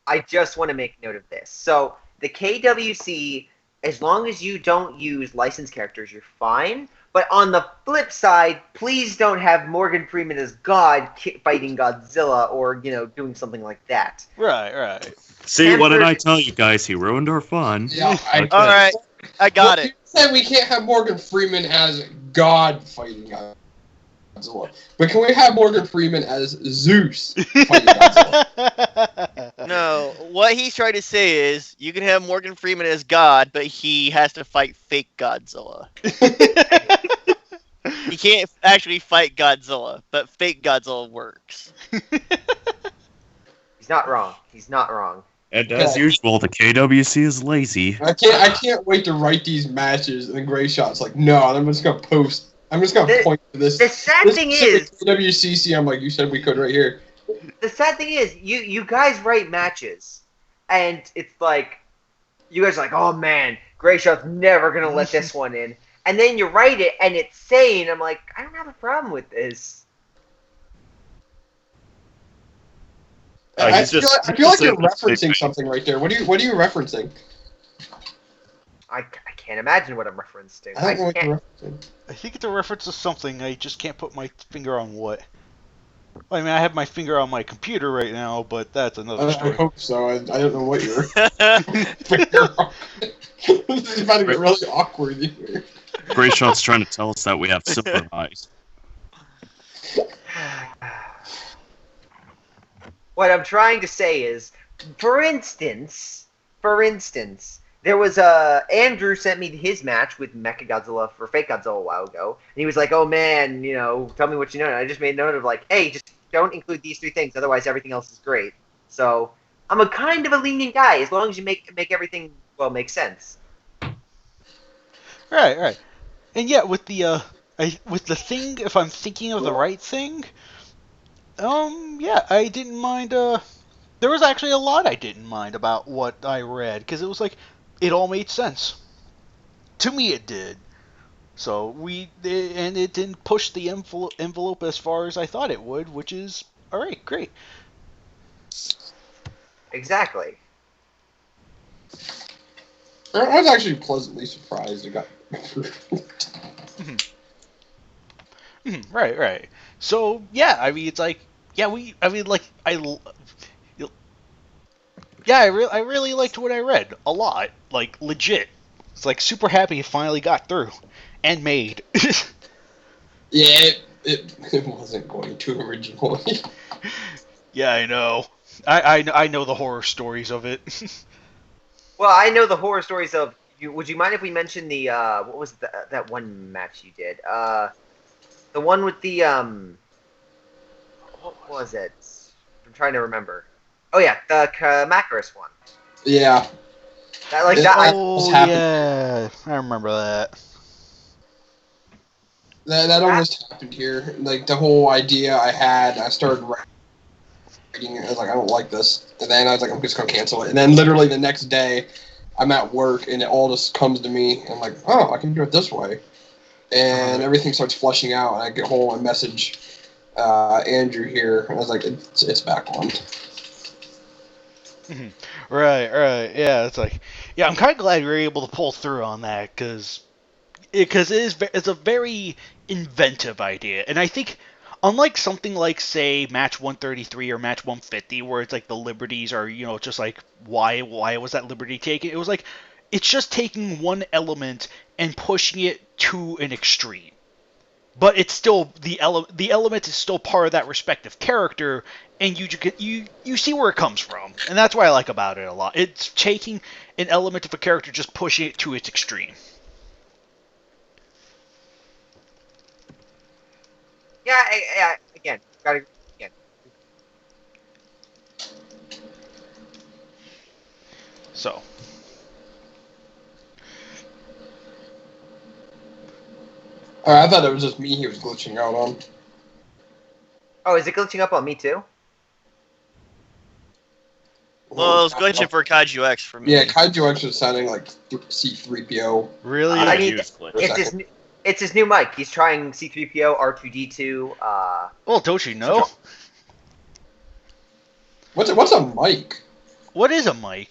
I just want to make note of this. So the KWC, as long as you don't use licensed characters, you're fine. But on the flip side, please don't have Morgan Freeman as God fighting Godzilla or, doing something like that. Right. See, what did I tell you guys? He ruined our fun. Yeah, All right, I got it. You said we can't have Morgan Freeman as God fighting Godzilla. But can we have Morgan Freeman as Zeus fighting Godzilla? No, what he's trying to say is you can have Morgan Freeman as God, but he has to fight fake Godzilla. He can't actually fight Godzilla, but fake Godzilla works. He's not wrong. And as usual, the KWC is lazy. I can't wait to write these matches, and then Gray Shot's like, no, I'm just gonna post. I'm just gonna point to this. The sad thing is, KWCC. I'm like, you said we could right here. The sad thing is, you guys write matches, and it's like, you guys are like, oh man, Gray Shot's never gonna let this one in. And then you write it, and it's sane. I'm like, I don't have a problem with this. I feel like you're referencing something right there. What are you referencing? I can't imagine what I'm referencing. I don't know what you're referencing. I think it's a reference to something. I just can't put my finger on what. Well, I mean, I have my finger on my computer right now, but that's another story. I hope so. I don't know what you're finger on. This is about to get really awkward here. Gray Shot's trying to tell us that we have silver eyes. What I'm trying to say is, for instance, there was Andrew sent me his match with Mechagodzilla for Fake Godzilla a while ago, and he was like, "Oh man, tell me what you know." And I just made note of like, "Hey, just don't include these 3 things, otherwise everything else is great." So I'm a kind of a lenient guy as long as you make everything make sense. Right. And yeah, with the thing, if I'm thinking of the right thing, yeah, I didn't mind. There was actually a lot I didn't mind about what I read because it was like it all made sense. To me, it did. So and it didn't push the envelope as far as I thought it would, which is all right, great. Exactly. I was actually pleasantly surprised it got. Right. So yeah, I mean, it's like I really liked what I read a lot, like legit. It's like super happy it finally got through and made. Yeah, it wasn't going to originally. Yeah, I know. I know the horror stories of it. Well, I know the horror stories of you. Would you mind if we mention the what was that one match you did? The one with the what was it? I'm trying to remember. Oh yeah, the Kamakarus one. Yeah. Yeah, I remember that. That almost happened here. Like the whole idea I had, I started writing reading it. I was like, I don't like this. And then I was like, I'm just gonna cancel it. And then literally the next day, I'm at work and it all just comes to me. And I'm like, oh, I can do it this way. And everything starts flushing out. And I get home and message Andrew here. And I was like, it's back on. Right. Yeah, it's like, yeah, I'm kind of glad we were able to pull through on that because it's a very inventive idea, and I think unlike something like say match 133 or match 150, where it's like the liberties are just like why was that liberty taken? It was like it's just taking one element and pushing it to an extreme. But it's still the element is still part of that respective character, and you see where it comes from, and that's what I like about it a lot. It's taking an element of a character, just pushing it to its extreme. Yeah. Again, gotta. So. I thought it was just me he was glitching out on. Oh, is it glitching up on me too? Well, it was glitching for KaijuX for me. Yeah, KaijuX was sounding like C-3PO. Really? I mean, it's his new mic. He's trying C-3PO, R2-D2. Well, don't you know? What's a mic? What is a mic?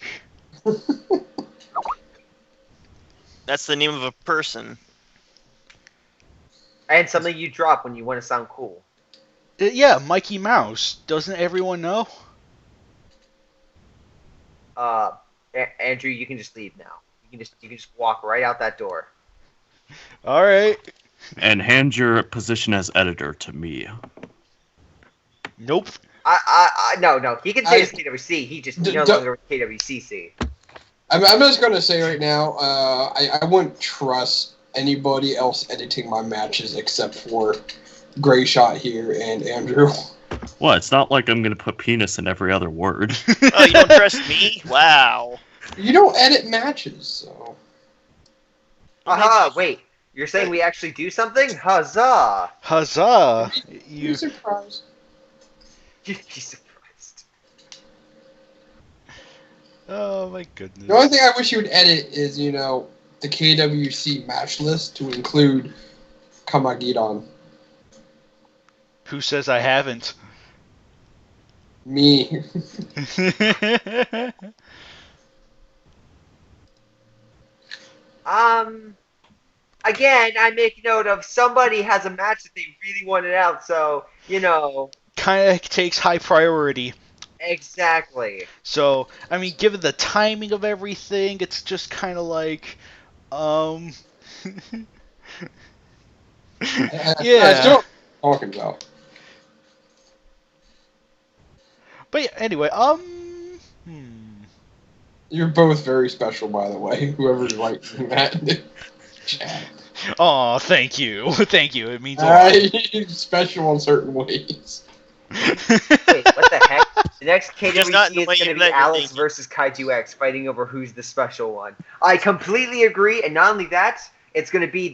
That's the name of a person. And something you drop when you want to sound cool. Yeah, Mikey Mouse. Doesn't everyone know? Andrew, you can just leave now. You can just walk right out that door. All right. And hand your position as editor to me. Nope. No. He can say his KWC. He just no longer with KWCC. I'm just gonna say right now, I wouldn't trust anybody else editing my matches except for Gray Shot here and Andrew. Well, it's not like I'm gonna put penis in every other word. Oh, you don't trust me? Wow. You don't edit matches, so. Aha! Wait, you're saying we actually do something? Huzzah! Huzzah! You're surprised. You'd be surprised. Oh my goodness. The only thing I wish you would edit is, the KWC match list to include Kamagidan. Who says I haven't? Me. Again, I make note of somebody has a match that they really wanted out, so, Kind of takes high priority. Exactly. So, I mean, given the timing of everything, it's just kind of like, Yeah. Yeah. I still talking about. But yeah, anyway, You're both very special, by the way. Whoever's writing that. Chat. Oh, thank you. Thank you. It means a lot. You're special in certain ways. Wait, what the heck? The next Just not KWC in is the way going to you be let your Alex thinking. versus KaijuX fighting over who's the special one. I completely agree, and not only that, it's going to be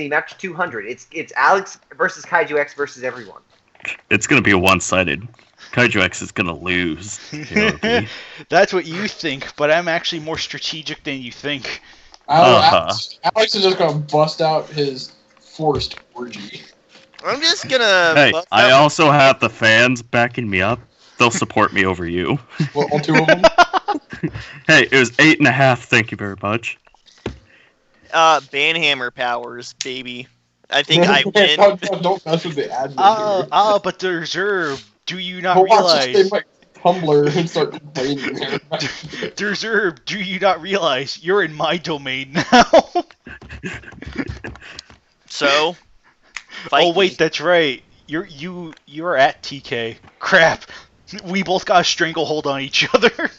match 200. It's Alex versus KaijuX versus everyone. It's gonna be a one-sided. KaijuX is gonna lose. That's what you think, but I'm actually more strategic than you think. Alex is just going to bust out his forced orgy. I'm just gonna. Hey, bust I out- also have the fans backing me up. They'll support me over you. Well, all two of them? Hey, it was 8.5. Thank you very much. Banhammer powers, baby. I think I win. Don't mess with the admin here. But Deserve, do you not But watch this, realize? they might Tumblr and start complaining there. Deserve, do you not realize you're in my domain now? So. Oh fight wait, me. that's right. You're at TK. Crap. We both got a stranglehold on each other.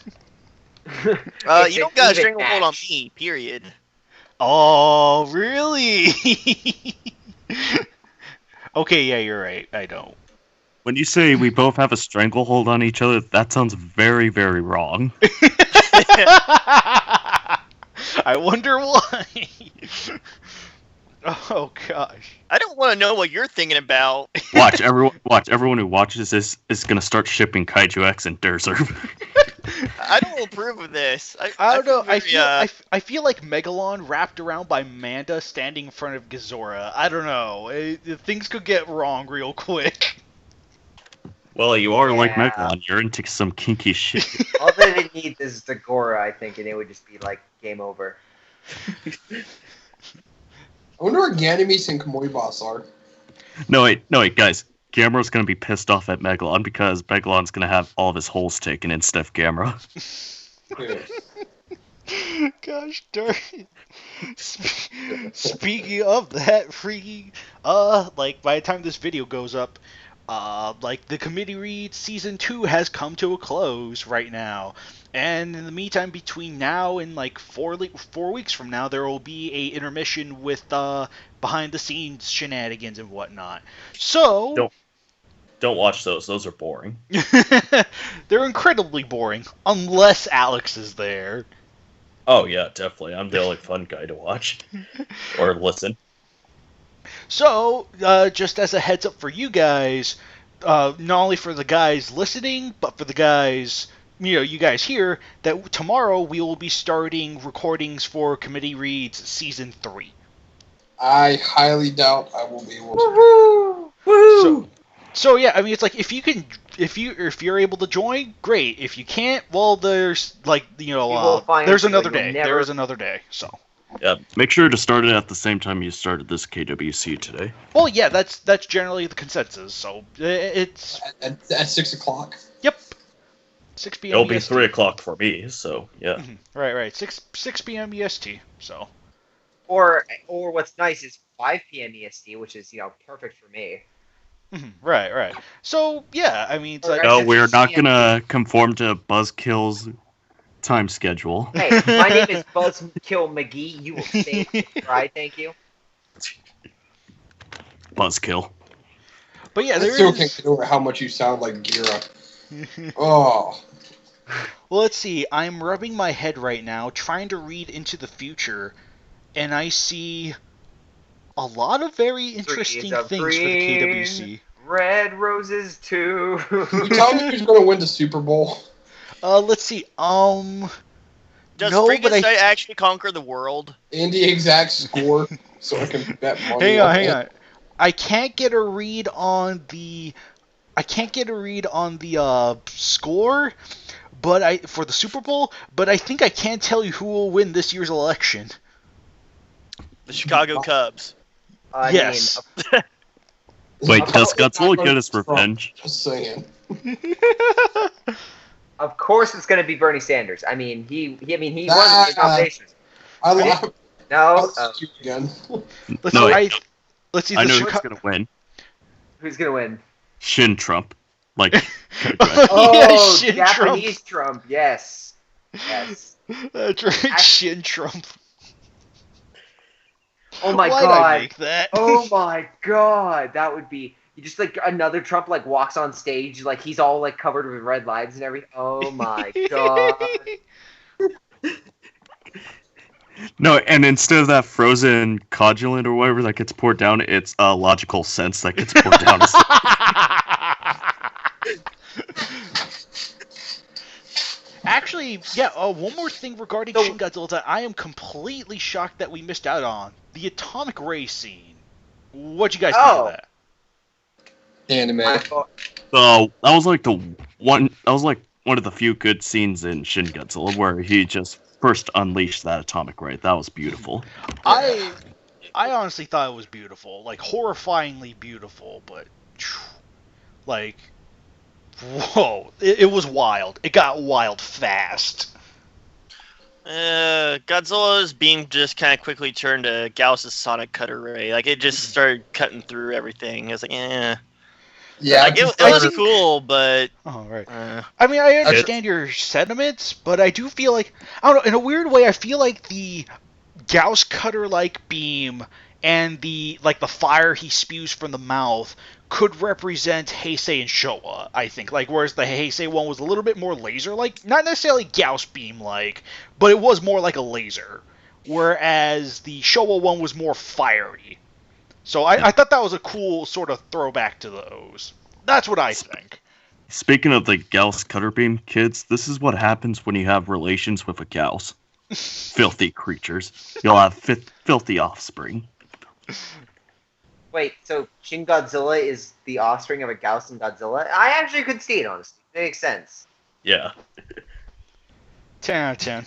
It's You don't an got a even stranglehold on match. me. Period. Oh, really? Okay, yeah, you're right. I don't. When you say we both have a stranglehold on each other, that sounds very, very wrong. I wonder why. Oh gosh. I don't want to know what you're thinking about. Watch everyone who watches this is gonna start shipping KaijuX and Deserve. I don't approve of this. I don't know. I I feel like Megalon wrapped around by Manda standing in front of Gazora. I don't know. Things could get wrong real quick. Well, you are like Yeah. Megalon. You're into some kinky shit. All that it needs is Zagora, I think, and it would just be like game over. I wonder where Ganymede and Kamui Boss are. No wait, guys. Gamera's gonna be pissed off at Megalon because Megalon's gonna have all of his holes taken instead of Gamera. Yeah. Gosh darn it. Speaking of that, freaking, like, by the time this video goes up, like, the committee read season 2 has come to a close right now. And in the meantime, between now and, like, 4 weeks from now, there will be a intermission with, behind-the-scenes shenanigans and whatnot. So... Don't watch those. Those are boring. They're incredibly boring, unless Alex is there. Oh yeah, definitely. I'm the only fun guy to watch or listen. So, just as a heads up for you guys, not only for the guys listening, but for the guys, you guys here, that tomorrow we will be starting recordings for Committee Reads Season 3. I highly doubt I will be able to. So yeah, I mean, it's like if you're able to join, great. If you can't, well, there's like there's another day. There is another day. So. Yeah, make sure to start it at the same time you started this KWC today. Well, yeah, that's generally the consensus. So it's At 6 o'clock. Yep. 6 p.m. It'll be EST. 3 o'clock for me, so yeah. Mm-hmm. Right. 6 p.m. EST. So. Or what's nice is 5 p.m. EST, which is perfect for me. Mm-hmm. Right. So yeah, I mean, it's like No, we're not gonna conform to Buzzkill's time schedule. Hey, my name is Buzzkill McGee. You will stay right, thank you. Buzzkill. But yeah, I there still is. can't get over how much you sound like Gira. Oh. Well, let's see. I'm rubbing my head right now, trying to read into the future, and I see a lot of very interesting things for the KWC. Red roses too. Can you tell me who's going to win the Super Bowl? Let's see. Does no, but Frankenstein actually conquer the world? And the exact score, so I can bet money. Hang on. I can't get a read on the score, but for the Super Bowl. But I think I can tell you who will win this year's election. The Chicago Cubs. Yes. Wait, does Godzilla get his revenge? Just saying. Of course, it's going to be Bernie Sanders. I mean, he won the nominations. I love. No, You again. Let's see. I know who's gonna win. who's going to win? Shin Trump. Like, Oh, Shin Japanese Trump. Yes. That's right, Shin Trump. Oh my Why'd god. I make that? Oh my god, that would be just like another Trump like walks on stage like he's all like covered with red lines and everything. Oh my god. no, and instead of that frozen coagulant or whatever that gets poured down, it's logical sense that gets poured down. Actually, yeah, one more thing regarding Shin Godzilla that I am completely shocked that we missed out on. The atomic ray scene. What'd you guys think of that? Anime. So that was like one of the few good scenes in Shin Godzilla where he just first unleashed that atomic ray. That was beautiful. I honestly thought it was beautiful, like horrifyingly beautiful, but like, whoa, it was wild. It got wild fast. Godzilla's beam just kind of quickly turned to Gauss's sonic cutter ray. Like, it just started cutting through everything. It was like, Yeah, like, it was cool, but... Oh, right. I mean, I understand your sentiments, but I do feel like... I don't know, in a weird way, I feel like the Gauss cutter-like beam and the fire he spews from the mouth could represent Heisei and Showa, I think. Like, whereas the Heisei one was a little bit more laser-like. Not necessarily Gauss beam-like, but it was more like a laser. whereas the Showa one was more fiery. So I thought that was a cool sort of throwback to those. That's what I think. Speaking of the Gauss cutter beam, kids, this is what happens when you have relations with a Gauss. Filthy creatures. You'll have filthy offspring. Wait, so Shin Godzilla is the offspring of a Gauss and Godzilla? I actually could see it, honestly. It makes sense. Yeah. 10 out of 10.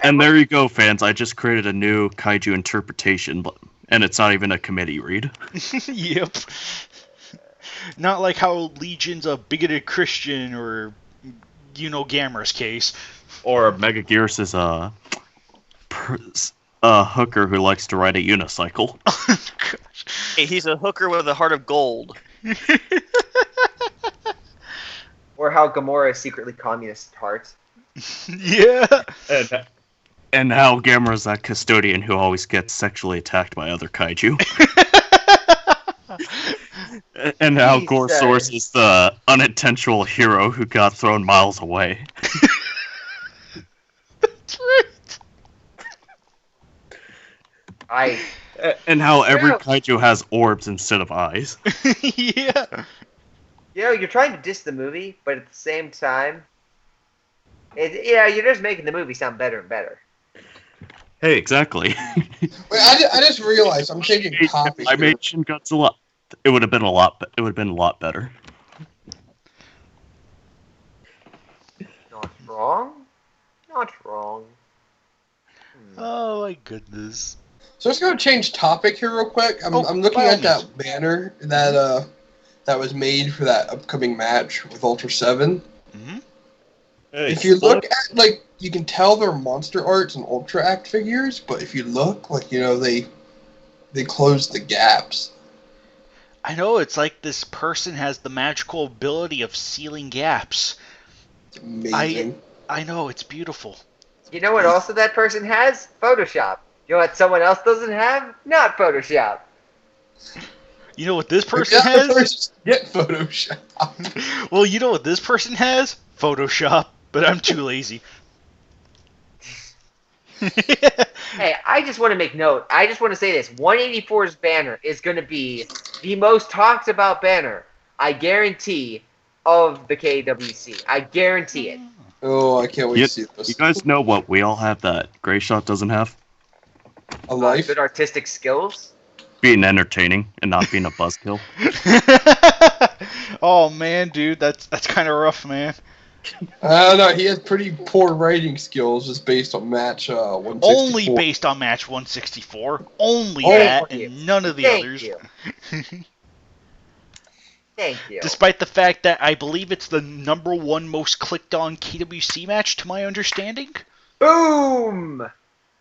And there you go, fans. I just created a new Kaiju interpretation, and it's not even a committee read. Yep. Not like how Legion's a bigoted Christian or, Gamera's case. Or Mega Gears is a hooker who likes to ride a unicycle. Gosh. Hey, he's a hooker with a heart of gold. Or how Gamora is secretly communist heart. Yeah. And how Gamera's that custodian who always gets sexually attacked by other kaiju. And how Gorsaurus is the unintentional hero who got thrown miles away. That's right. And how every kaiju has orbs instead of eyes. Yeah. You're trying to diss the movie, but at the same time, you're just making the movie sound better and better. Hey, exactly. Wait, I just realized I'm changing topic. I made Shin Godzilla. It would have been a lot. It would have been a lot better. Not wrong. Not wrong. Oh my goodness. So I'm just gonna change topic here real quick. I'm looking at that banner that was made for that upcoming match with Ultra 7. Mm-hmm. Hey, If you look at, you can tell they're Monster Arts and Ultra Act figures, but if you look, they closed the gaps. I know, it's like this person has the magical ability of sealing gaps. It's amazing. I know, it's beautiful. You know what also that person has? Photoshop. You know what someone else doesn't have? Not Photoshop. You know what this person has? Get Photoshop. Well, you know what this person has? Photoshop, but I'm too lazy. Hey, I just want to make note. I just want to say this. 184's banner is going to be the most talked about banner, I guarantee, of the KWC. I guarantee it. Oh, I can't wait to see this. You guys know what we all have that Greyshot doesn't have? A life? Good artistic skills. Being entertaining and not being a buzzkill. Oh man, dude, that's kind of rough, man. I don't know. He has pretty poor writing skills, just based on match 164. Only based on match 164. Only that, and none of the others. You. Thank you. Despite the fact that I believe it's the #1 most clicked on KWC match, to my understanding. Boom!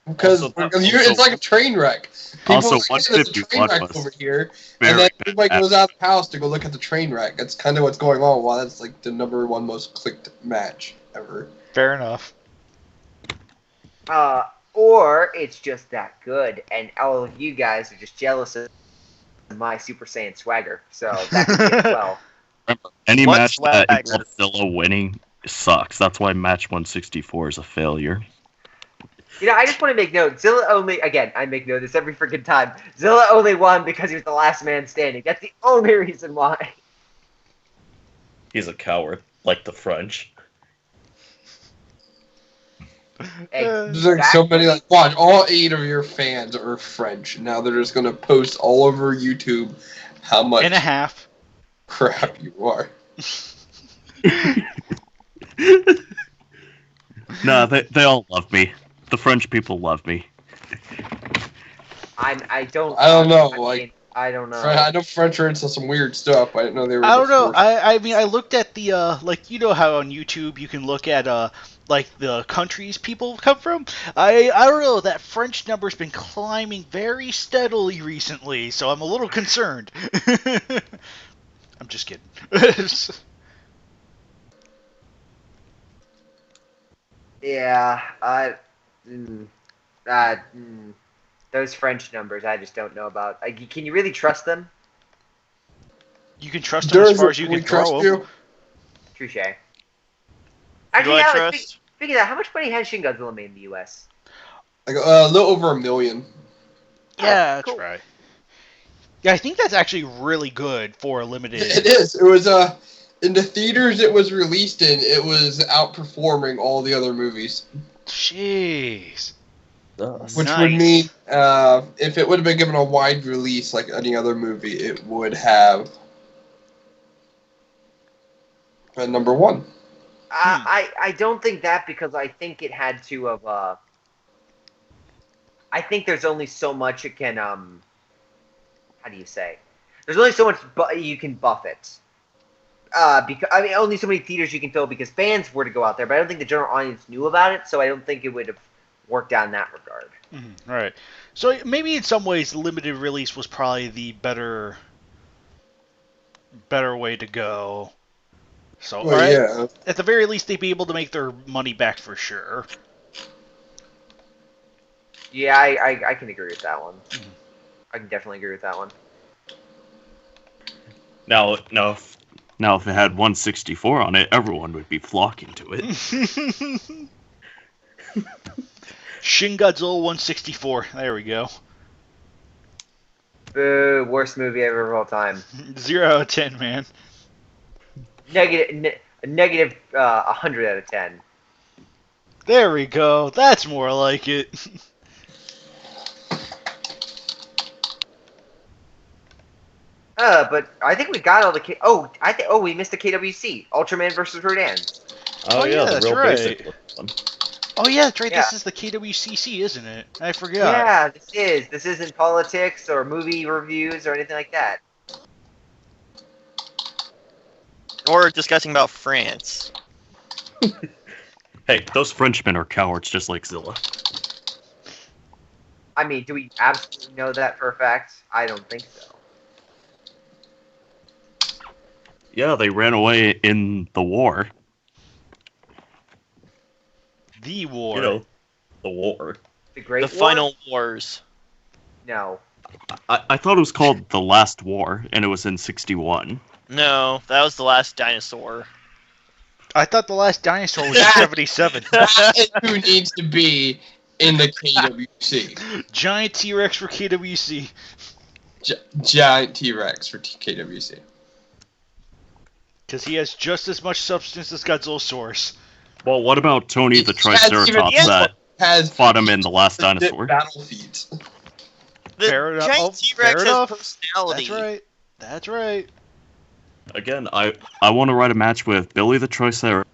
Because it's like a train wreck. People Also, there's a train wreck over here, and then everybody goes out of the house to go look at the train wreck. That's kind of what's going on. Why that's like the #1 most clicked match ever. Fair enough. Or it's just that good, and all of you guys are just jealous of my Super Saiyan swagger. So that could be it as well. Any What match that swag? involves Zilla winning sucks. That's why match 164 is a failure. I just want to make note. Zilla only, again, I make note of this every freaking time. Zilla only won because he was the last man standing. That's the only reason why. He's a coward, like the French. There's like so many, watch, all 8 of your fans are French. Now they're just going to post all over YouTube how much And a half. crap you are. No, they all love me. The French people love me. I don't know, I don't know. I know French are into some weird stuff. I didn't know they were. I don't know. I mean, I looked at the how on YouTube you can look at the countries people come from. I don't know, that French number's been climbing very steadily recently, so I'm a little concerned. I'm just kidding. Yeah, those French numbers I just don't know about. Can you really trust them? You can trust them as far as you can trust throw you. them. Touche. Do Actually, I Alex, trust? speaking of that, how much money has Shin Godzilla made in the U.S.? Like a little over 1 million. Yeah, that's cool. right. Yeah, I think that's actually really good for a limited. It is. It was in the theaters it was released in. It was outperforming all the other movies. Jeez. Which Nice. would mean if it would have been given a wide release like any other movie, it would have been number 1. I don't think that, because I think it had to have. I think there's only so much it can. How do you say? There's only so much you can buff it. Because I mean, only so many theaters you can fill because fans were to go out there, but I don't think the general audience knew about it, so I don't think it would have worked out in that regard. Right. So maybe in some ways, limited release was probably the better way to go. So, Well, alright, yeah. at the very least, they'd be able to make their money back for sure. Yeah, I can agree with that one. I can definitely agree with that one. Now, Now, if it had 164 on it, everyone would be flocking to it. Shin Godzilla 164. There we go. Boo! Worst movie ever of all time. 0 out of 10, man. Negative 100 out of 10. There we go. That's more like it. But I think we got all the we missed the KWC. Ultraman versus Rodan. oh yeah, yeah, the that's real right. basic one. Oh yeah, that's right. Yeah. This is the KWCC, isn't it? I forgot. Yeah, this isn't politics or movie reviews or anything like that. Or discussing about France. Hey, those Frenchmen are cowards just like Zilla. I mean, do we absolutely know that for a fact? I don't think so. Yeah, they ran away in the war. The war. You know, the war. The Great The War? Final Wars. No. I thought it was called The Last War, and it was in 61. No, that was the last dinosaur. I thought the last dinosaur was in 77. That is who needs to be in the KWC. Giant T-Rex for KWC. Giant T-Rex for KWC. Because he has just as much substance as Godzillasaurus. Well, what about Tony the Triceratops even- that Has fought him in The Last Dinosaur? battle feats. The Fair enough. giant Oh, T-Rex fair has enough. personality. That's right. That's right. Again, I want to write a match with Billy the Triceratops,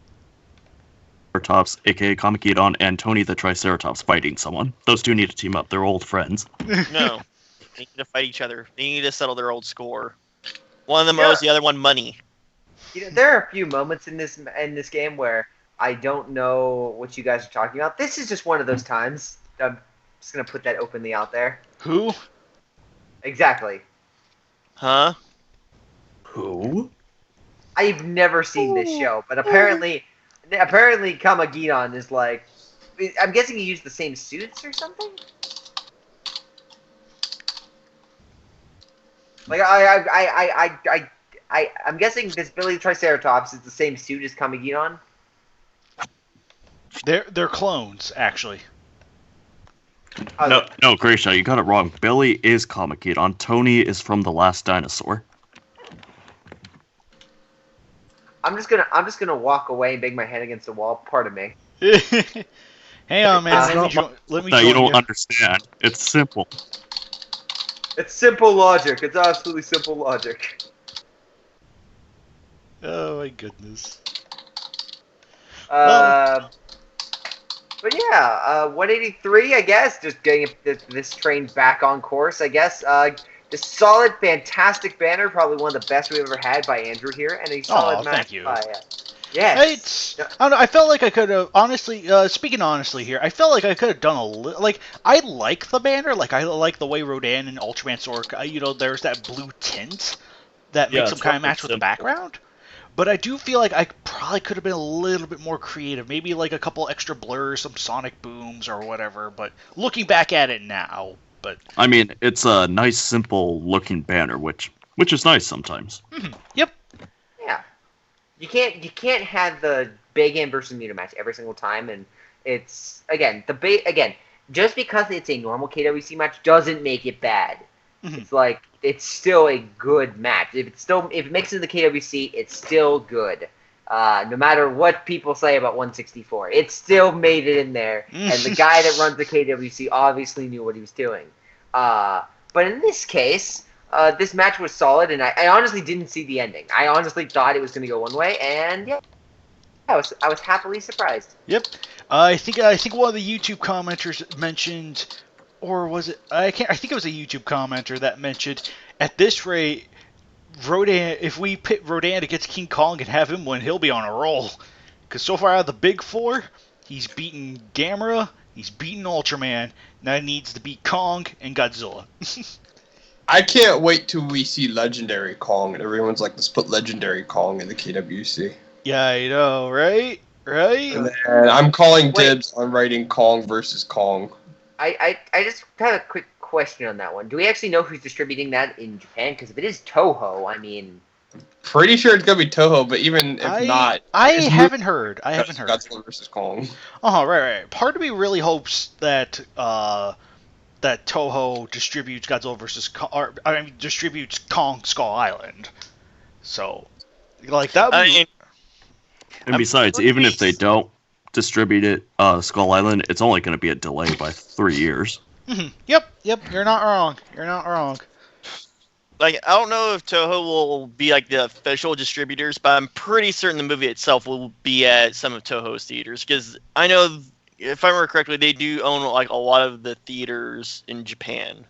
aka Kamikidon, and Tony the Triceratops fighting someone. Those two need to team up. They're old friends. No. They need to fight each other. They need to settle their old score. One of them owes the other one money. You know, there are a few moments in this game where I don't know what you guys are talking about. This is just one of those times. I'm just gonna put that openly out there. Who? Exactly. Huh? Who? I've never seen this show, but apparently Kamagidon is like. I'm guessing he used the same suits or something. Like I'm guessing this Billy Triceratops is the same suit as Kamagidon. They're clones, actually. No, Gracia, you got it wrong. Billy is Kamikidon. Tony is from The Last Dinosaur. I'm just gonna walk away and bang my head against the wall. Pardon me. Hang on, man. It's Let me No, join you don't you. understand. It's simple. It's simple logic. It's absolutely simple logic. Oh my goodness. But yeah, 183, I guess. Just getting this train back on course, I guess. This solid, fantastic banner, probably one of the best we've ever had by Andrew here, and a solid match thank you. by. Yes. It's, I don't know, I felt like I could have, honestly, speaking honestly here, I felt like I could have done a little, like, I like the banner, like, I like the way Rodan and Ultraman Sork, you know, there's that blue tint that makes them kind of match with the background. But I do feel like I probably could have been a little bit more creative. Maybe like a couple extra blurs, some sonic booms or whatever. But looking back at it now, I mean, it's a nice, simple-looking banner, which is nice sometimes. Yep. Yeah. You can't have the Big Hand versus Muta match every single time, and it's again just because it's a normal KWC match doesn't make it bad. Mhm. It's like it's still a good match. If it makes it to the KWC, it's still good. No matter what people say about 164, it still made it in there. And the guy that runs the KWC obviously knew what he was doing. But in this case, this match was solid, and I honestly didn't see the ending. I honestly thought it was going to go one way, and yeah, I was happily surprised. Yep. I think one of the YouTube commenters mentioned, or was it? I think it was a YouTube commenter that mentioned, at this rate, Rodan. If we pit Rodan against King Kong and have him win, he'll be on a roll. Because so far out of the big four, he's beaten Gamera, he's beaten Ultraman. Now he needs to beat Kong and Godzilla. I can't wait till we see Legendary Kong, and everyone's like, let's put Legendary Kong in the KWC. Yeah, I know, right? Right? And I'm calling dibs on writing Kong versus Kong. I just have a quick question on that one. Do we actually know who's distributing that in Japan? Because if it is Toho, I mean... Pretty sure it's going to be Toho, but even if not... I haven't heard. Godzilla versus Kong. Oh, right. Part of me really hopes that that Toho distributes Godzilla versus distributes Kong Skull Island. So, like, that would be... And besides, even if they don't distribute it, Skull Island, it's only going to be a delay by 3 years. Mm-hmm. Yep, you're not wrong. Like, I don't know if Toho will be like the official distributors, but I'm pretty certain the movie itself will be at some of Toho's theaters, because I know, if I remember correctly, they do own like a lot of the theaters in Japan.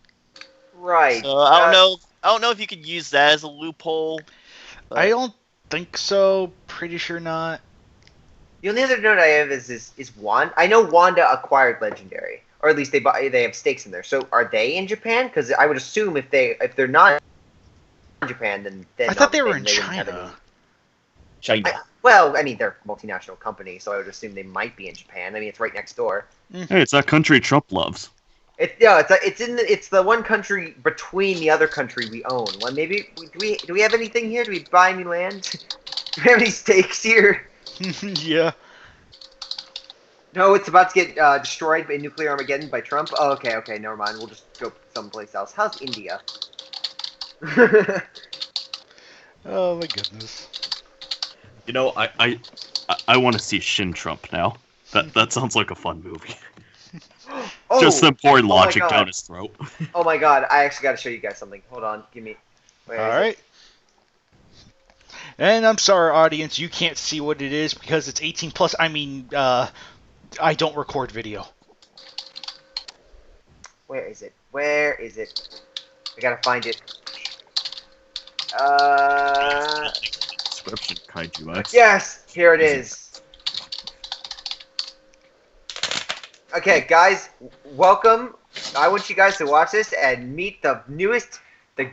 Right. So I don't know if you could use that as a loophole. But... I don't think so. Pretty sure not. The only other note I have is Wanda. I know Wanda acquired Legendary, or at least they have stakes in there. So are they in Japan? Because I would assume if they're not in Japan, then I thought they were in China. China. Well, I mean, they're a multinational company, so I would assume they might be in Japan. I mean, it's right next door. Hey, it's that country Trump loves. It's the one country between the other country we own. Well, maybe do we have anything here? Do we buy any land? Do we have any stakes here? Yeah. No, it's about to get destroyed by nuclear Armageddon by Trump. Oh, okay, never mind. We'll just go someplace else. How's India? Oh my goodness. You know, I want to see Shin Trump now. That sounds like a fun movie. Oh, just them pouring my logic God. down his throat. Oh my God! I actually got to show you guys something. Hold on, give me. All right. And I'm sorry, audience, you can't see what it is because it's 18 plus. I mean, I don't record video. Where is it? I gotta find it. Description, KaijuX. Yes, here it is. Okay, guys, welcome. I want you guys to watch this and meet the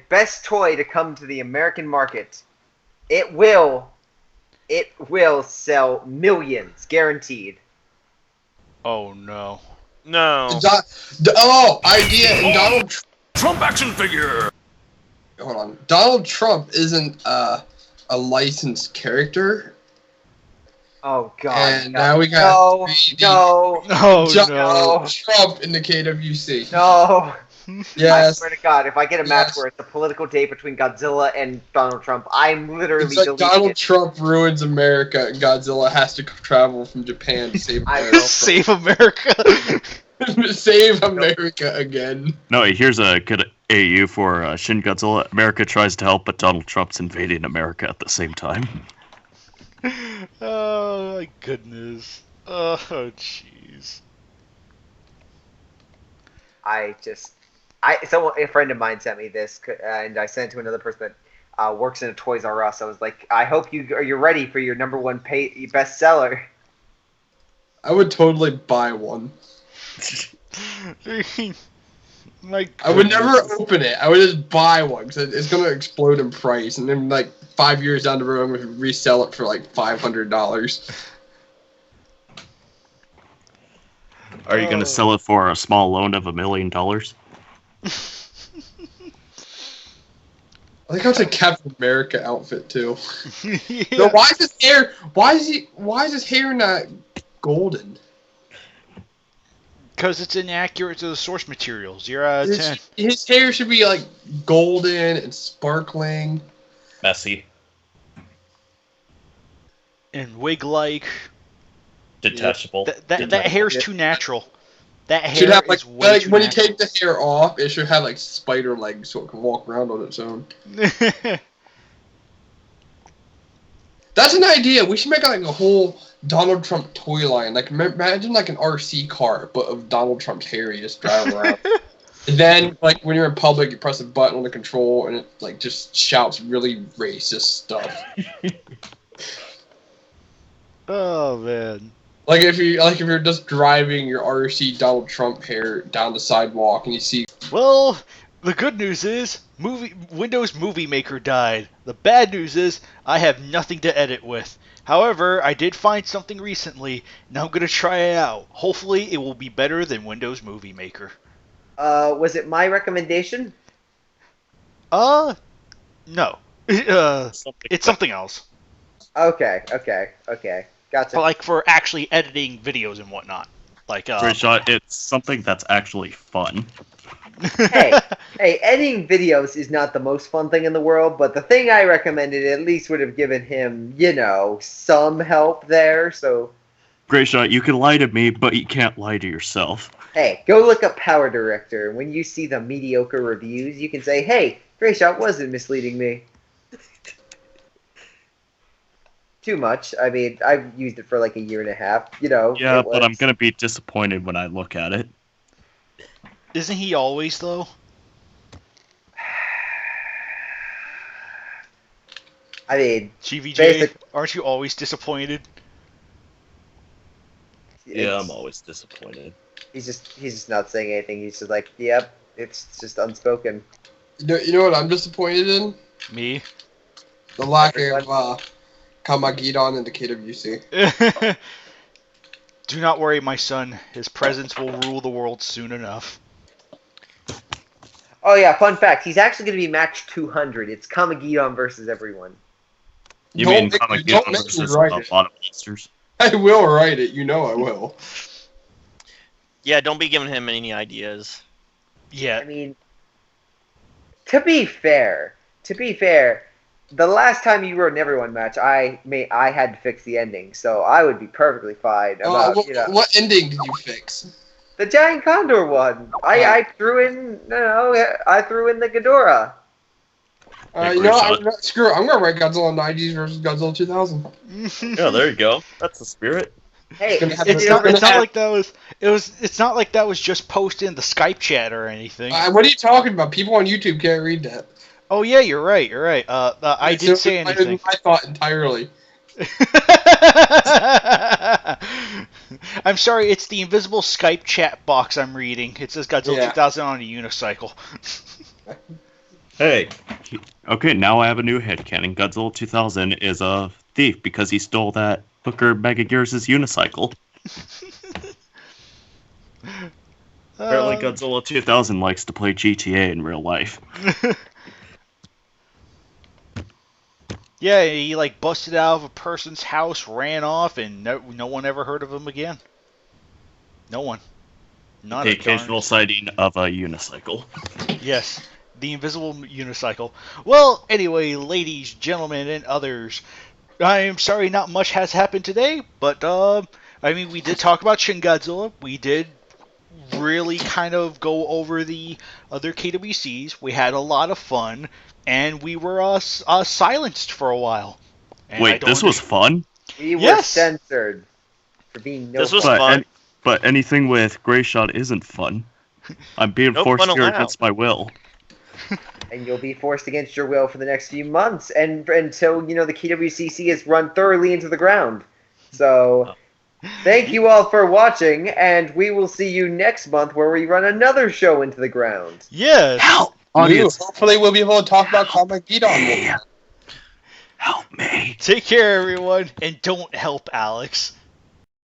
best toy to come to the American market. It will sell millions, guaranteed. Oh no. No. Idea and Donald Trump action figure. Hold on. Donald Trump isn't a licensed character. Oh God! And now we got no. Trump in the KWC. No. Yes. I swear to God, if I get a match where it's a political date between Godzilla and Donald Trump, I'm literally it's like deleting Donald it. Trump ruins America, and Godzilla has to travel from Japan to save America. Save America. Save America again. No, here's a good AU for Shin Godzilla. America tries to help, but Donald Trump's invading America at the same time. Oh my goodness. Oh jeez. A friend of mine sent me this, and I sent it to another person that works in a Toys R Us. I was like, I hope you're ready for your #1 bestseller. I would totally buy one. I would never open it. I would just buy one because it's going to explode in price, and then like 5 years down the road, I'm going to resell it for like $500. Are you going to sell it for a small loan of $1 million? I think that's a Captain America outfit too. Yeah. So why is his hair? Why is his hair not golden? Because it's inaccurate to the source material. 0 out of 10. His hair should be like golden and sparkling. Messy. And wig-like. Detachable. That hair's too natural. That hair Should have is way too when you natural. take the hair off, it should have like spider legs so it can walk around on its own. That's an idea. We should make like a whole Donald Trump toy line. Like imagine like an RC car, but of Donald Trump's hair. You just drive around. And then like when you're in public, you press a button on the control, and it like just shouts really racist stuff. Oh man. Like if you're just driving your RC Donald Trump hair down the sidewalk and you see. Well, the good news is Windows Movie Maker died. The bad news is I have nothing to edit with. However, I did find something recently, and I'm gonna try it out. Hopefully, it will be better than Windows Movie Maker. Was it my recommendation? No. It's something else. Okay. Gotcha. But like for actually editing videos and whatnot. Like Great shot. It's something that's actually fun. hey, editing videos is not the most fun thing in the world, but the thing I recommended at least would have given him, some help there, so... Great shot, you can lie to me, but you can't lie to yourself. Hey, go look up Power Director, and when you see the mediocre reviews, you can say, hey, Great Shot wasn't misleading me. Too much. I mean, I've used it for like a year and a half, Yeah, but I'm gonna be disappointed when I look at it. Isn't he always, though? I mean... GVJ, aren't you always disappointed? Yeah, I'm always disappointed. He's just not saying anything. He's just like, yep, it's just unspoken. You know what I'm disappointed in? Me? The lack of Kamagidon in the KWC. Do not worry, my son. His presence will rule the world soon enough. Oh yeah, fun fact. He's actually going to be match 200. It's Kamagidon versus everyone. You mean Kamagidon versus a lot of monsters? I will write it. You know I will. Yeah, don't be giving him any ideas. Yeah. I mean, to be fair, the last time you wrote an everyone match, I had to fix the ending, so I would be perfectly fine about what ending did you fix? The giant condor one. I threw in the Ghidorah. Screw it. I'm gonna write Godzilla 90s versus Godzilla 2000. Yeah, there you go. That's the spirit. Hey, it's not like that was just posted in the Skype chat or anything. What are you talking about? People on YouTube can't read that. Oh yeah, you're right. I didn't say anything. I thought entirely. I'm sorry, it's the invisible Skype chat box I'm reading. It says Godzilla 2000 on a unicycle. Hey. Okay, now I have a new headcanon. Godzilla 2000 is a thief because he stole that Hooker Mega Gears' unicycle. Apparently Godzilla 2000 likes to play GTA in real life. Yeah, he busted out of a person's house, ran off, and no one ever heard of him again. No one. Not the occasional sighting of a unicycle. Yes, the invisible unicycle. Well, anyway, ladies, gentlemen, and others, I am sorry not much has happened today, but, we did talk about Shin Godzilla. We did really kind of go over the other KWCs. We had a lot of fun. And we were silenced for a while. And wait, this was fun? We were censored for being This was fun. But anything with Gray Shot isn't fun. I'm being forced here against my will. And you'll be forced against your will for the next few months, and until the KWCC is run thoroughly into the ground. So, thank you all for watching, and we will see you next month where we run another show into the ground. Yes. Help! Audience. Hopefully we'll be able to talk about Kamagidon. Help me. Take care, everyone, and don't help Alex.